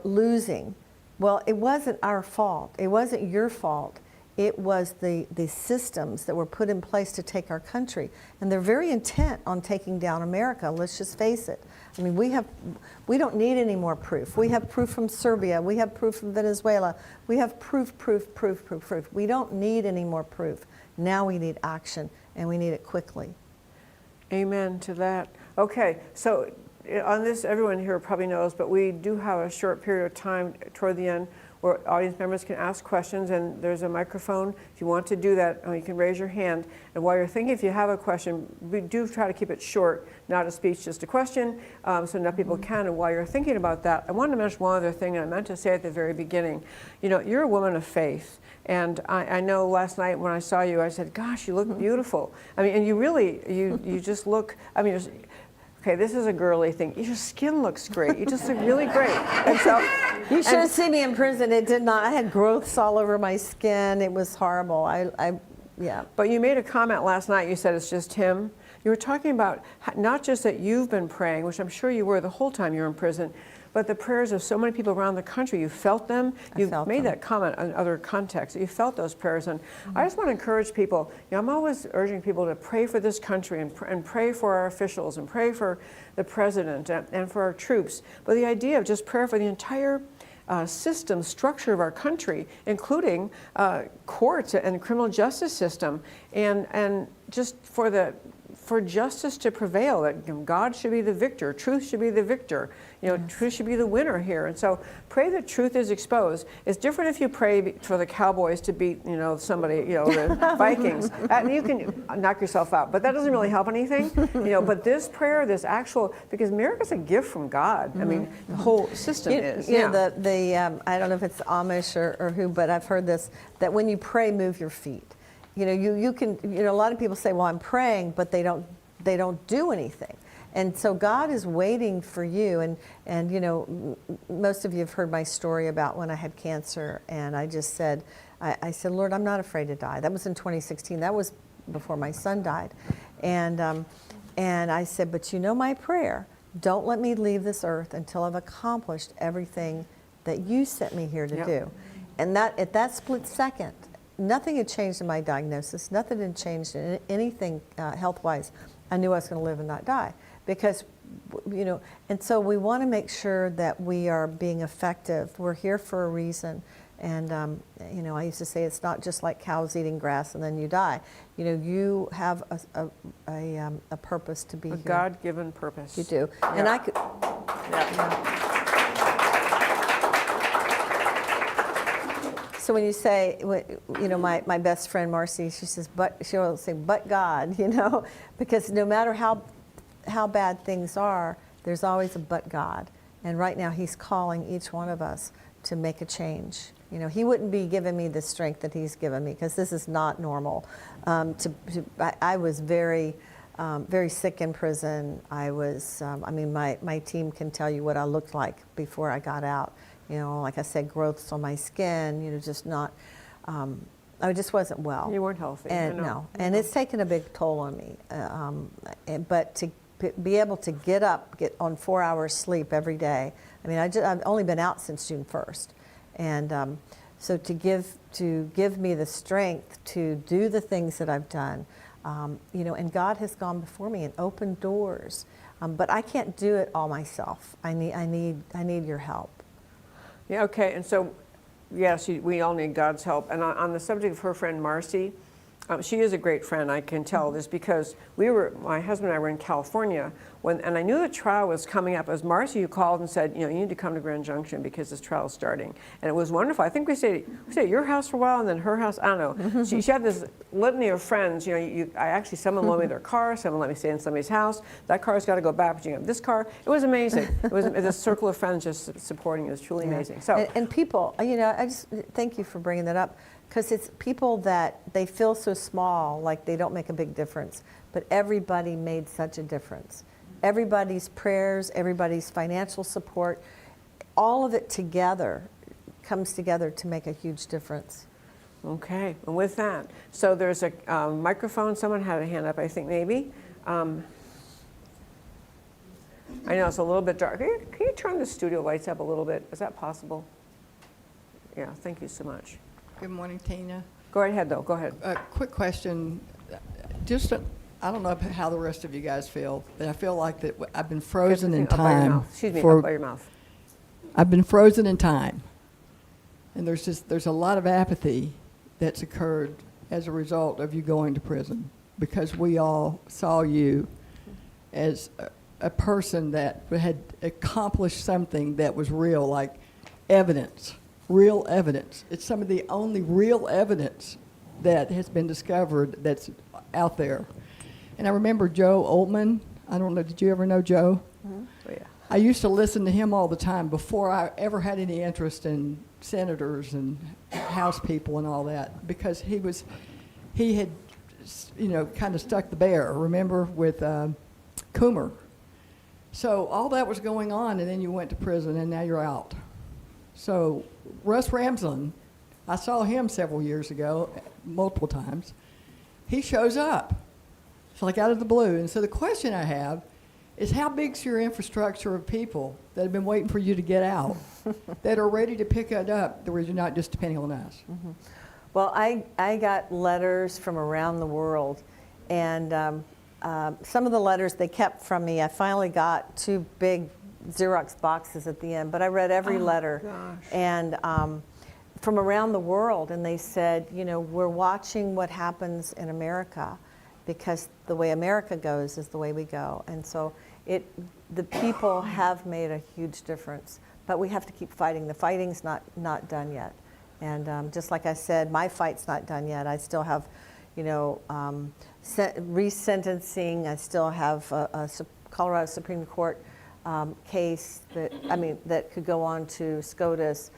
D: losing. Well, it wasn't our fault. It wasn't your fault. It was the systems that were put in place to take our country. And they're very intent on taking down America, let's just face it. I mean, we don't need any more proof. We have proof from Serbia. We have proof from Venezuela. We have proof. We don't need any more proof. Now we need action, and we need it quickly.
A: Amen to that. Okay, so on this, everyone here probably knows, but we do have a short period of time toward the end where audience members can ask questions, and there's a microphone. If you want to do that, you can raise your hand. And while you're thinking, if you have a question, we do try to keep it short, not a speech, just a question, so enough people can. And while you're thinking about that, I wanted to mention one other thing, and I meant to say at the very beginning. You know, you're a woman of faith. And I know last night when I saw you, I said, gosh, you look beautiful. I mean, and you really, you just look, I mean, okay, this is a girly thing. Your skin looks great. You just look really great. And so,
D: you should have seen me in prison. It did not. I had growths all over my skin. It was horrible. Yeah.
A: But you made a comment last night. You said it's just him. You were talking about not just that you've been praying, which I'm sure you were the whole time you were in prison, but the prayers of so many people around the country. You felt them. You made that comment in other contexts. You felt those prayers. And I just want to encourage people. You know, I'm always urging people to pray for this country and pray for our officials and pray for the president and for our troops. But the idea of just prayer for the entire system, structure of our country, including courts and criminal justice system, and just for justice to prevail, that God should be the victor, truth should be the victor, you know, truth should be the winner here. And so pray that truth is exposed. It's different if you pray for the Cowboys to beat, you know, somebody, you know, the Vikings. And you can knock yourself out, but that doesn't really help anything, you know. But this prayer, this actual, because America's a gift from God. I mean, the whole system is.
D: You know, I don't know if it's Amish or who, but I've heard this, that when you pray, move your feet. You know, you can, you know, a lot of people say, well, I'm praying, but they don't do anything. And so God is waiting for you. And you know, most of you have heard my story about when I had cancer, and I just said, I said, Lord, I'm not afraid to die. That was in 2016. That was before my son died. And I said, but you know my prayer, don't let me leave this earth until I've accomplished everything that you sent me here to do. And that at that split second, nothing had changed in my diagnosis. Nothing had changed in anything health-wise. I knew I was going to live and not die, because, you know, and so we want to make sure that we are being effective. We're here for a reason. And, you know, I used to say it's not just like cows eating grass and then you die. You know, you have a purpose to be here.
A: A God-given purpose.
D: You do.
A: Yeah.
D: And I could... So when you say, you know, my best friend Marcy, she says, she'll say, but God, you know, because no matter how bad things are, there's always a but God. And right now He's calling each one of us to make a change. You know, He wouldn't be giving me the strength that He's given me, because this is not normal. I was very sick in prison. I was, I mean, my team can tell you what I looked like before I got out. You know, like I said, growths on my skin, you know, just not, I just wasn't well.
A: You weren't healthy.
D: And no, and it's taken a big toll on me. But to be able to get on 4 hours sleep every day. I mean, I've only been out since June 1st. And so to give me the strength to do the things that I've done, you know, and God has gone before me and opened doors. But I can't do it all myself. I need your help.
A: Yeah, okay, and so, yes, we all need God's help. And on the subject of her friend Marcy, she is a great friend, I can tell this, because my husband and I were in California, and I knew the trial was coming up. It was Marcy who called and said, you know, you need to come to Grand Junction because this trial is starting. And it was wonderful. I think we stayed at your house for a while, and then her house, I don't know. She had this litany of friends. You know, someone loaned me their car, someone let me stay in somebody's house. That car's got to go back, but you have this car. It was amazing. It was a circle of friends just supporting you. It was truly amazing. So,
D: and people, you know, I just thank you for bringing that up. Because it's people that they feel so small, like they don't make a big difference. But everybody made such a difference. Everybody's prayers, everybody's financial support, all of it together comes together to make a huge difference.
A: Okay, and with that, so there's a microphone. Someone had a hand up, I think, maybe. I know it's a little bit dark. Can you turn the studio lights up a little bit? Is that possible? Yeah, thank you so much.
E: Good morning, Tina.
A: Go ahead, though. Go ahead.
E: Quick question. I don't know how the rest of you guys feel, but I feel like that I've been frozen in time.
A: Excuse me, up by your mouth.
E: I've been frozen in time. And there's a lot of apathy that's occurred as a result of you going to prison, because we all saw you as a person that had accomplished something that was real, like evidence real evidence. It's some of the only real evidence that has been discovered that's out there. And I remember Joe Oltmann. I don't know, did you ever know Joe?
A: Oh, yeah.
E: I used to listen to him all the time before I ever had any interest in senators and House people and all that, because he had, you know, kind of stuck the bear, remember, with Coomer. So all that was going on, and then you went to prison, and now you're out. So Russ Ramsland, I saw him several years ago, multiple times. He shows up. It's like out of the blue. And so the question I have is, how big's your infrastructure of people that have been waiting for you to get out, that are ready to pick it up, where you're not just depending on us?
D: Mm-hmm. Well, I got letters from around the world, and some of the letters they kept from me. I finally got 2 big Xerox boxes at the end, but I read every letter.
A: Gosh.
D: And from around the world, and they said, you know, we're watching what happens in America, because the way America goes is the way we go. And so the people have made a huge difference, but we have to keep fighting. The fighting's not done yet. And just like I said, my fight's not done yet. I still have, you know, resentencing. I still have a Colorado Supreme Court case that could go on to SCOTUS.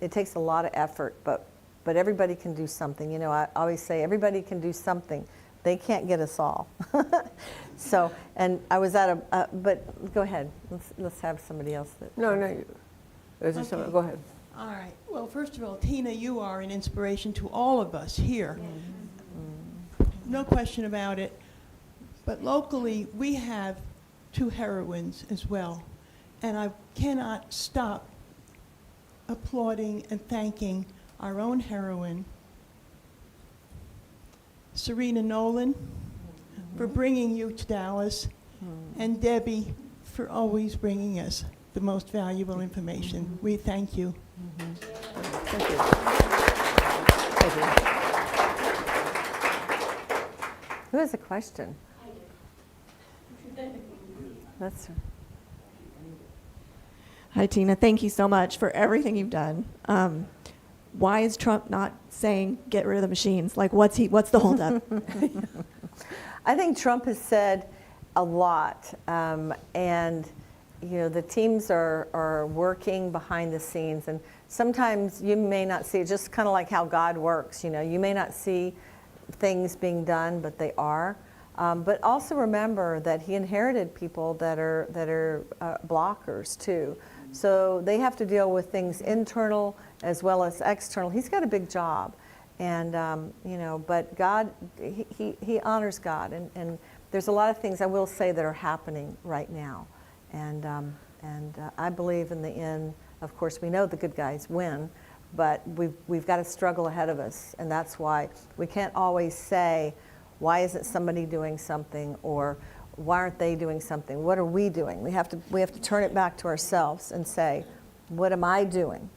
D: It takes a lot of effort, but everybody can do something. You know, I always say everybody can do something. They can't get us all. So, and I was at but go ahead. Let's have somebody else that.
A: No. Is there
F: Okay.
A: Go ahead.
F: All right. Well, first of all, Tina, you are an inspiration to all of us here. No question about it. But locally, we have 2 heroines as well. And I cannot stop applauding and thanking our own heroine, Serena Nolan, for bringing you to Dallas, and Debbie for always bringing us the most valuable information. We thank you.
A: Thank you. Thank you.
D: Who has a question? That's.
G: Hi, Tina. Thank you so much for everything you've done. Why is Trump not saying get rid of the machines? Like, what's the holdup?
D: I think Trump has said a lot, and you know, the teams are working behind the scenes, and sometimes you may not see it, just kind of like how God works. You know, you may not see things being done, but they are. But also remember that he inherited people that are blockers too. So they have to deal with things internal as well as external. He's got a big job, and you know, but God, he honors God, and there's a lot of things I will say that are happening right now, and I believe in the end. Of course, we know the good guys win, but we've got a struggle ahead of us, and that's why we can't always say, why isn't somebody doing something, or why aren't they doing something? What are we doing? We have to turn it back to ourselves and say, what am I doing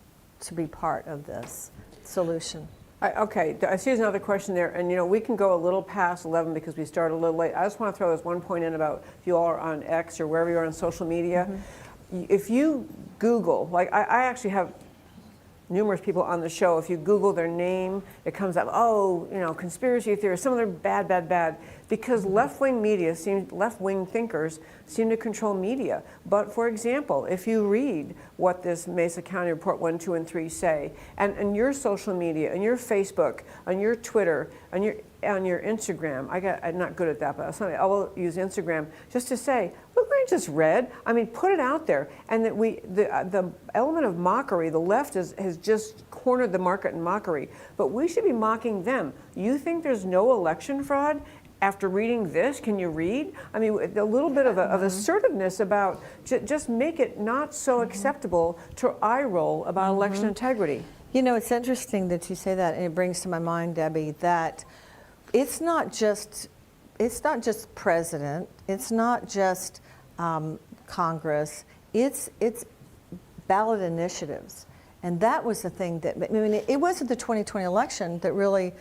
D: to be part of this solution?
A: Okay, I see there's another question there, and you know, we can go a little past 11 because we started a little late. I just want to throw this one point in about if you all are on X or wherever you are on social media. If you Google, like I actually have numerous people on the show, if you Google their name, it comes up, oh, you know, conspiracy theorists, some of them are bad, because left-wing thinkers seem to control media. But for example, if you read what this Mesa County Report 1, 2, and 3 say, and your social media, and your Facebook, on your Twitter, on your Instagram, I'm not good at that, but I will use Instagram just to say, look what I just read. I mean, put it out there, and that the element of mockery, the left has just cornered the market in mockery, but we should be mocking them. You think there's no election fraud? After reading this, can you read? I mean, a little bit of assertiveness about just make it not so acceptable to eye roll about election integrity.
D: You know, it's interesting that you say that, and it brings to my mind, Debbie, that it's not just president, it's not just Congress, it's ballot initiatives. And that was the thing that, I mean, it wasn't the 2020 election that really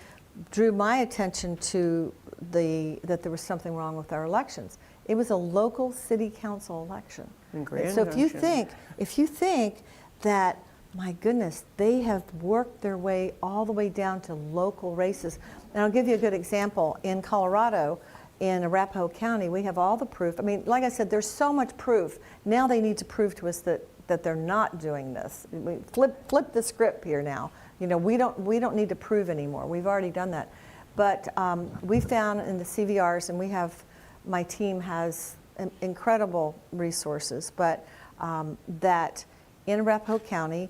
D: drew my attention to that there was something wrong with our elections. It was a local city council election.
A: In Grand
D: So if you
A: Junction.
D: think that my goodness, they have worked their way all the way down to local races. And I'll give you a good example. In Colorado, in Arapahoe County, we have all the proof. I mean, like I said, there's so much proof. Now they need to prove to us that they're not doing this. We flip the script here now. You know, we don't need to prove anymore. We've already done that. But we found in the CVRs, and my team has incredible resources, but that in Arapahoe County,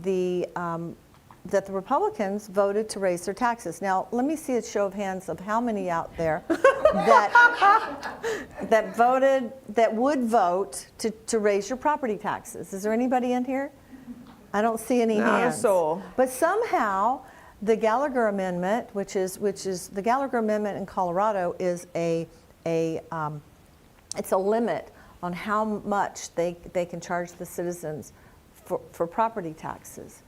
D: that the Republicans voted to raise their taxes. Now, let me see a show of hands of how many out there that would vote to raise your property taxes. Is there anybody in here? I don't see any hands.
A: Not a soul.
D: But somehow, the Gallagher Amendment, which is the Gallagher Amendment in Colorado, is it's a limit on how much they can charge the citizens for property taxes.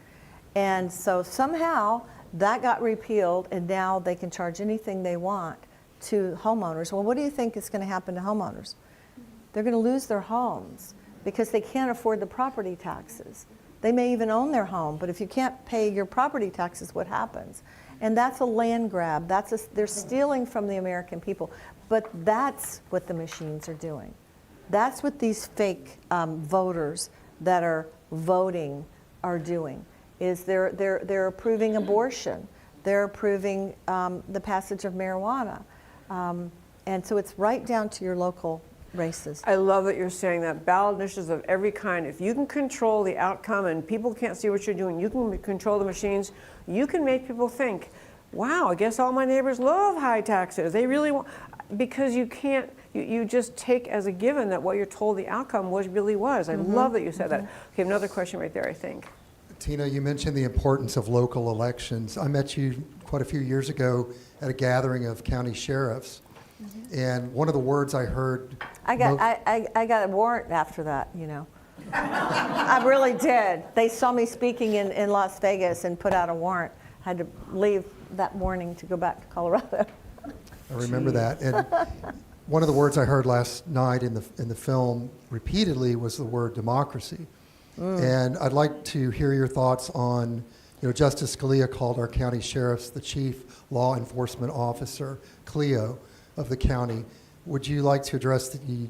D: And so somehow that got repealed, and now they can charge anything they want to homeowners. Well, what do you think is going to happen to homeowners? They're going to lose their homes because they can't afford the property taxes. They may even own their home, but if you can't pay your property taxes, what happens? And that's a land grab. They're stealing from the American people. But that's what the machines are doing. That's what these fake voters that are voting are doing. Is they're approving abortion. They're approving the passage of marijuana. And so it's right down to your local races.
A: I love that you're saying that. Ballot initiatives of every kind. If you can control the outcome and people can't see what you're doing, you can control the machines. You can make people think, wow, I guess all my neighbors love high taxes. They really want, because you can't, you just take as a given that what you're told the outcome really was. I love that you said that. Okay, another question right there, I think.
H: Tina, you mentioned the importance of local elections. I met you quite a few years ago at a gathering of county sheriffs, and one of the words I heard...
D: I got a warrant after that, you know. I really did. They saw me speaking in Las Vegas and put out a warrant. I had to leave that morning to go back to Colorado.
H: I remember that. And one of the words I heard last night in the film repeatedly was the word democracy. And I'd like to hear your thoughts on, Justice Scalia called our county sheriffs the chief law enforcement officer, CLEO, of the county. Would you like to address the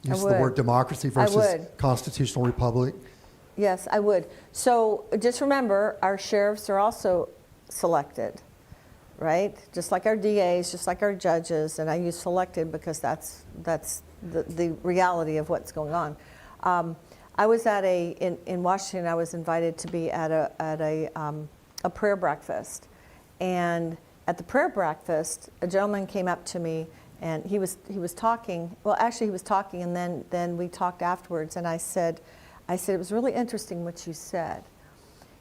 H: use of the word democracy versus constitutional republic?
D: Yes, I would. So just remember, our sheriffs are also selected, right? Just like our DAs, just like our judges, and I use selected because that's the reality of what's going on. I was in Washington. I was invited to be at a prayer breakfast, and at the prayer breakfast, a gentleman came up to me, and he was talking. Well, actually, he was talking, and then we talked afterwards. And I said, it was really interesting what you said.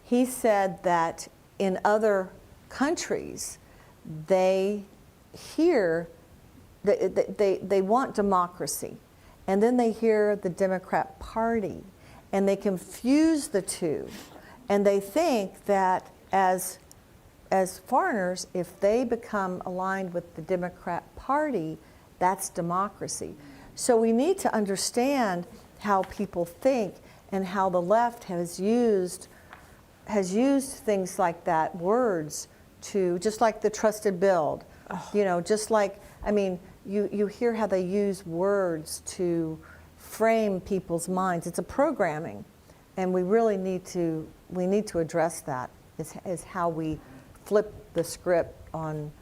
D: He said that in other countries, they hear they want democracy. And then they hear the Democrat Party, and they confuse the two. And they think that as foreigners, if they become aligned with the Democrat Party, that's democracy. So we need to understand how people think and how the left has used things like that, words, to, just like the trusted build, just like, you hear how they use words to frame people's minds. It's a programming, and we really need to address that. Is how we flip the script on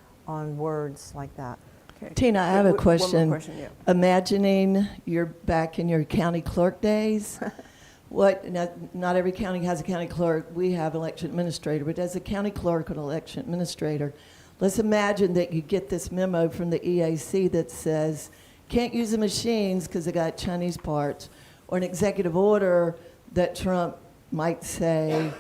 D: words like that.
A: Okay.
E: Tina, I have a
A: One more
E: question.
A: Yeah.
E: Imagining you're back in your county clerk days. Not every county has a county clerk. We have election administrator, but as a county clerk or election administrator, let's imagine that you get this memo from the EAC that says, can't use the machines because they got Chinese parts, or an executive order that Trump might say,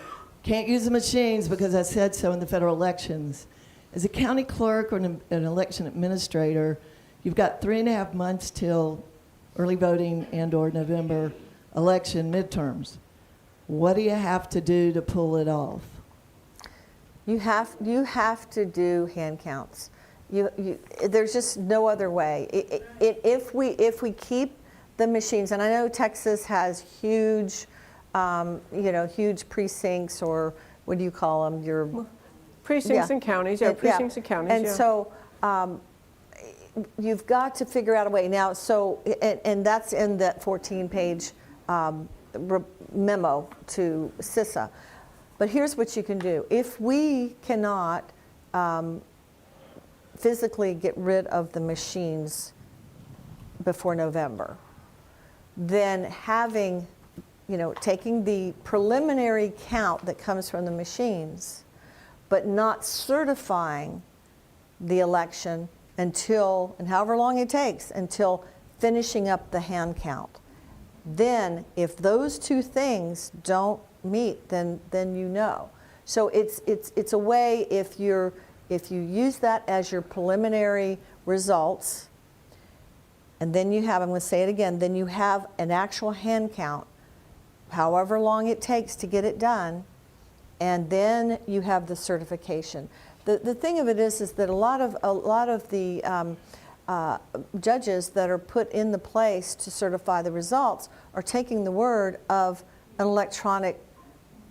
E: can't use the machines because I said so in the federal elections. As a county clerk or an election administrator, you've got 3.5 months till early voting and or November election midterms. What do you have to do to pull it off?
D: You have to do hand counts. There's just no other way. If we keep the machines, and I know Texas has huge huge precincts, or what do you call them? Your
A: Precincts
D: Yeah.
A: and counties, precincts and counties,
D: And so you've got to figure out a way. Now, and that's in that 14-page memo to CISA. But here's what you can do. If we cannot physically get rid of the machines before November, then taking the preliminary count that comes from the machines, but not certifying the election until, and however long it takes, until finishing up the hand count. Then, if those two things don't meet, then you know. So it's a way, if you use that as your preliminary results, and then you have, I'm going to say it again, then you have an actual hand count, however long it takes to get it done, and then you have the certification. The thing of it is that a lot of the judges that are put in the place to certify the results are taking the word of an electronic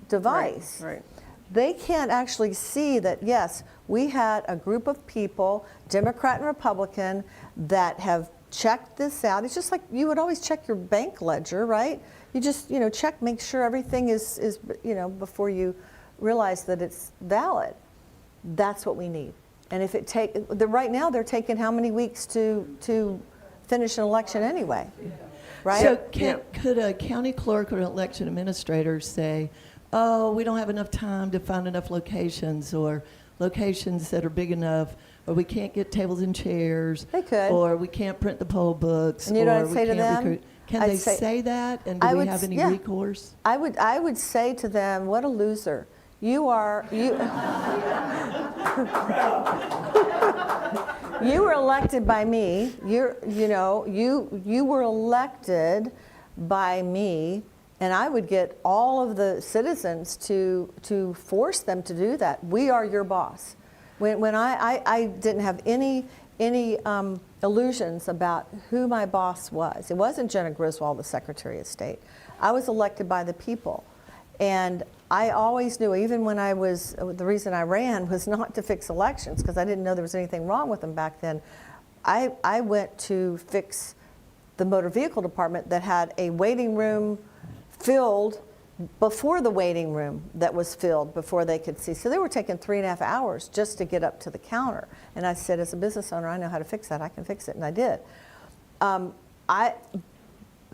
D: device.
A: Right.
D: They can't actually see that, yes, we had a group of people, Democrat and Republican, that have checked this out. It's just like you would always check your bank ledger, right? You just, check, make sure everything is before you realize that it's valid. That's what we need. And if right now they're taking how many weeks to finish an election anyway, right?
I: So could a county clerk or an election administrator say, oh, we don't have enough time to find enough locations, or locations that are big enough, or we can't get tables and chairs,
D: They could.
I: or we can't print the poll books,
D: And you know
I: or
D: what I'd
I: we
D: say to
I: can't
D: them?
I: recruit? Can
D: I'd
I: they
D: say-
I: say that, and do
D: I
I: we
D: would
I: have any
D: yeah.
I: recourse?
D: I would say to them, what a loser. You were elected by me. You were elected by me, and I would get all of the citizens to force them to do that. We are your boss. When I didn't have any illusions about who my boss was. It wasn't Jenna Griswold, the Secretary of State. I was elected by the people. And I always knew, even when the reason I ran was not to fix elections, because I didn't know there was anything wrong with them back then. I went to fix the motor vehicle department that had a waiting room filled before the waiting room that was filled before they could see. So they were taking 3.5 hours just to get up to the counter. And I said, as a business owner, I know how to fix that. I can fix it, and I did.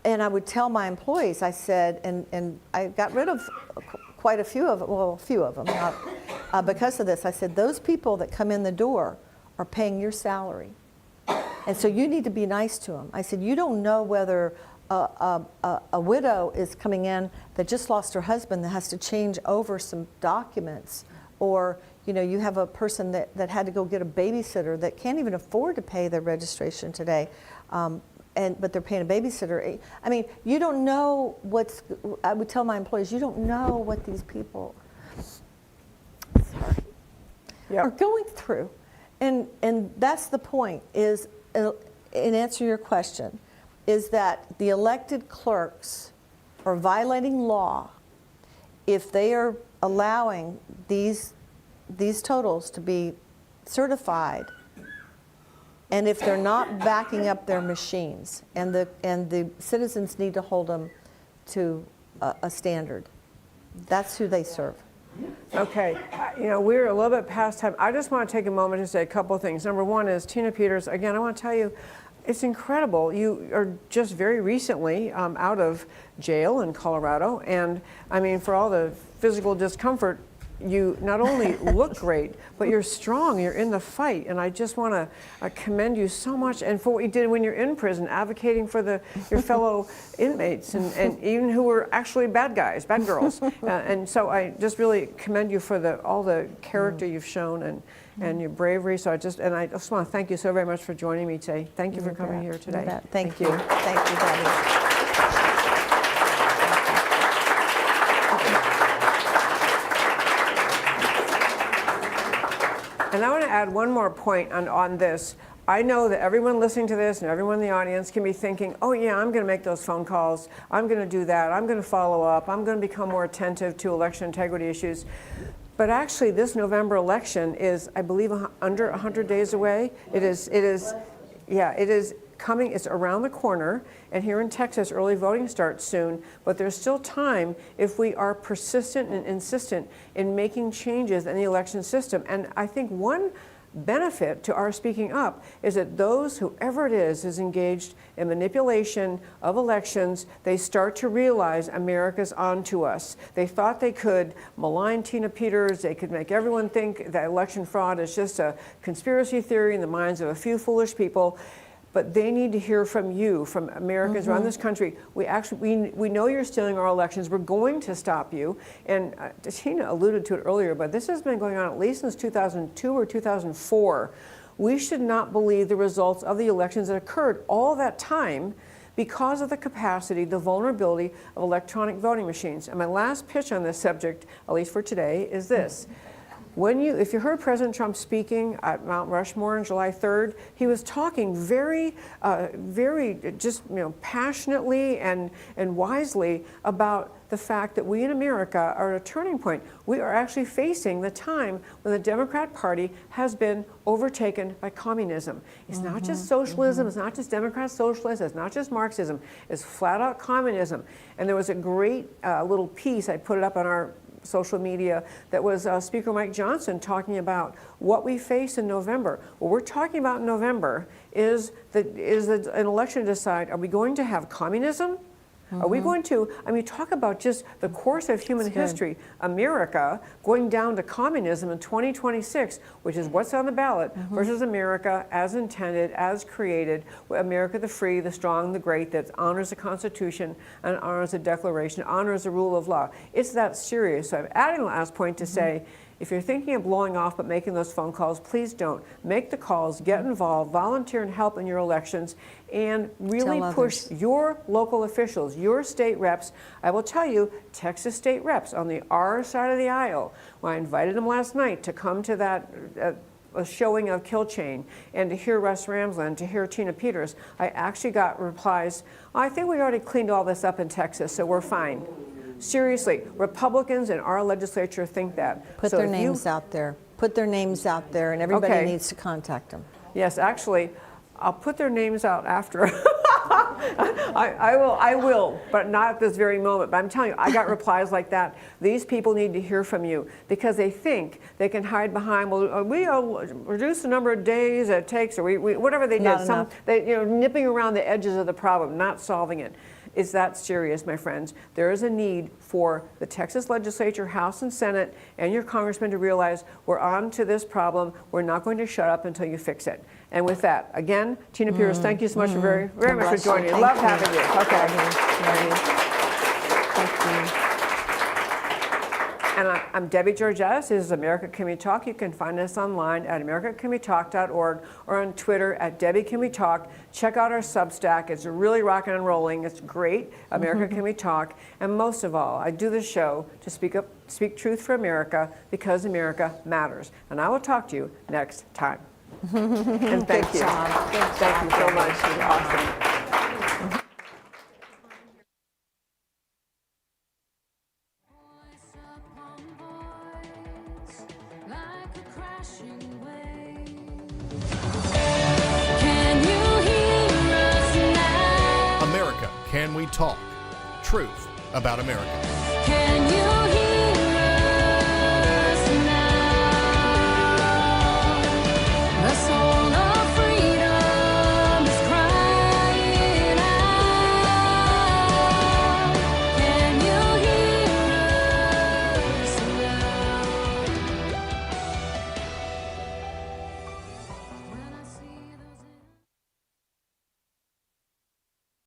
D: And I would tell my employees, I said, and I got rid of quite a few of them, well, a few of them, not, because of this. I said, those people that come in the door are paying your salary. And so you need to be nice to them. I said, you don't know whether a widow is coming in that just lost her husband that has to change over some documents, or you have a person that had to go get a babysitter that can't even afford to pay their registration today, but they're paying a babysitter. I mean, you don't know I would tell my employees, you don't know what these people are going through. And that's the point, is, in answer to your question, is that the elected clerks are violating law if they are allowing these totals to be certified, and if they're not backing up their machines, and the citizens need to hold them to a standard. That's who they serve.
A: Okay, we're a little bit past time. I just want to take a moment to say a couple of things. Number one is, Tina Peters, again, I want to tell you, it's incredible. You are just very recently out of jail in Colorado, and I mean, for all the physical discomfort, you not only look great, but you're strong, you're in the fight, and I just want to commend you so much, and for what you did when you're in prison, advocating for your fellow inmates, and even who were actually bad guys, bad girls. And so I just really commend you for all the character you've shown and your bravery. So I just want to thank you so very much for joining me today. Thank you for coming here today.
D: Thank you. Thank you, Debbie.
A: And I want to add one more point on this. I know that everyone listening to this and everyone in the audience can be thinking, oh yeah, I'm going to make those phone calls. I'm going to do that. I'm going to follow up. I'm going to become more attentive to election integrity issues. But actually, this November election is, I believe, under 100 days away. It is coming. It's around the corner. And here in Texas, early voting starts soon. But there's still time if we are persistent and insistent in making changes in the election system. And I think one benefit to our speaking up is that those, whoever it is engaged in manipulation of elections, they start to realize America's onto us. They thought they could malign Tina Peters, they could make everyone think that election fraud is just a conspiracy theory in the minds of a few foolish people. But they need to hear from you, from Americans around this country. We know you're stealing our elections. We're going to stop you. And Tina alluded to it earlier, but this has been going on at least since 2002 or 2004. We should not believe the results of the elections that occurred all that time because of the capacity, the vulnerability of electronic voting machines. And my last pitch on this subject, at least for today, is this. If you heard President Trump speaking at Mount Rushmore on July 3rd, he was talking very passionately and wisely about the fact that we in America are at a turning point. We are actually facing the time when the Democrat Party has been overtaken by communism. It's not just socialism, it's not just Democrat socialism, it's not just Marxism, it's flat out communism. And there was a great little piece, I put it up on our social media, that was Speaker Mike Johnson talking about what we face in November. What we're talking about in November is an election to decide, are we going to have communism? Are we going to, talk about just the course of human history, America going down to communism in 2026, which is what's on the ballot, versus America as intended, as created, America the free, the strong, the great, that honors the Constitution and honors the Declaration, honors the rule of law. It's that serious. So I'm adding the last point to say, if you're thinking of blowing off but making those phone calls, please don't. Make the calls, get involved, volunteer and help in your elections, and really push your local officials, your state reps. I will tell you, Texas state reps on the R side of the aisle, when I invited them last night to come to that a showing of Kill Chain and to hear Russ Ramsland, to hear Tina Peters, I actually got replies, I think we already cleaned all this up in Texas, so we're fine. Seriously, Republicans in our legislature think that.
D: Put their names out there. Put their names out there, and everybody needs to contact them.
A: Yes, actually, I'll put their names out after. I will, but not at this very moment. But I'm telling you, I got replies like that. These people need to hear from you because they think they can hide behind, well, we'll reduce the number of days it takes, or we whatever they did. Nipping around the edges of the problem, not solving it. Is that serious, my friends? There is a need for the Texas legislature, House and Senate, and your congressmen to realize we're on to this problem. We're not going to shut up until you fix it. And with that, again, Tina Peters, thank you so much for very much for joining us. Love having you. Okay. Thank you. And I'm Debbie Georgatos. This is America Can We Talk. You can find us online at americacanwetalk.org or on Twitter at Debbie Can We Talk. Check out our Substack. It's really rocking and rolling. It's great. America Can We Talk. And most of all, I do this show to speak truth for America because America matters. And I will talk to you next time. And thank you. Thank you so much. You're awesome.
J: America, Can We Talk? Truth about America.
B: Can you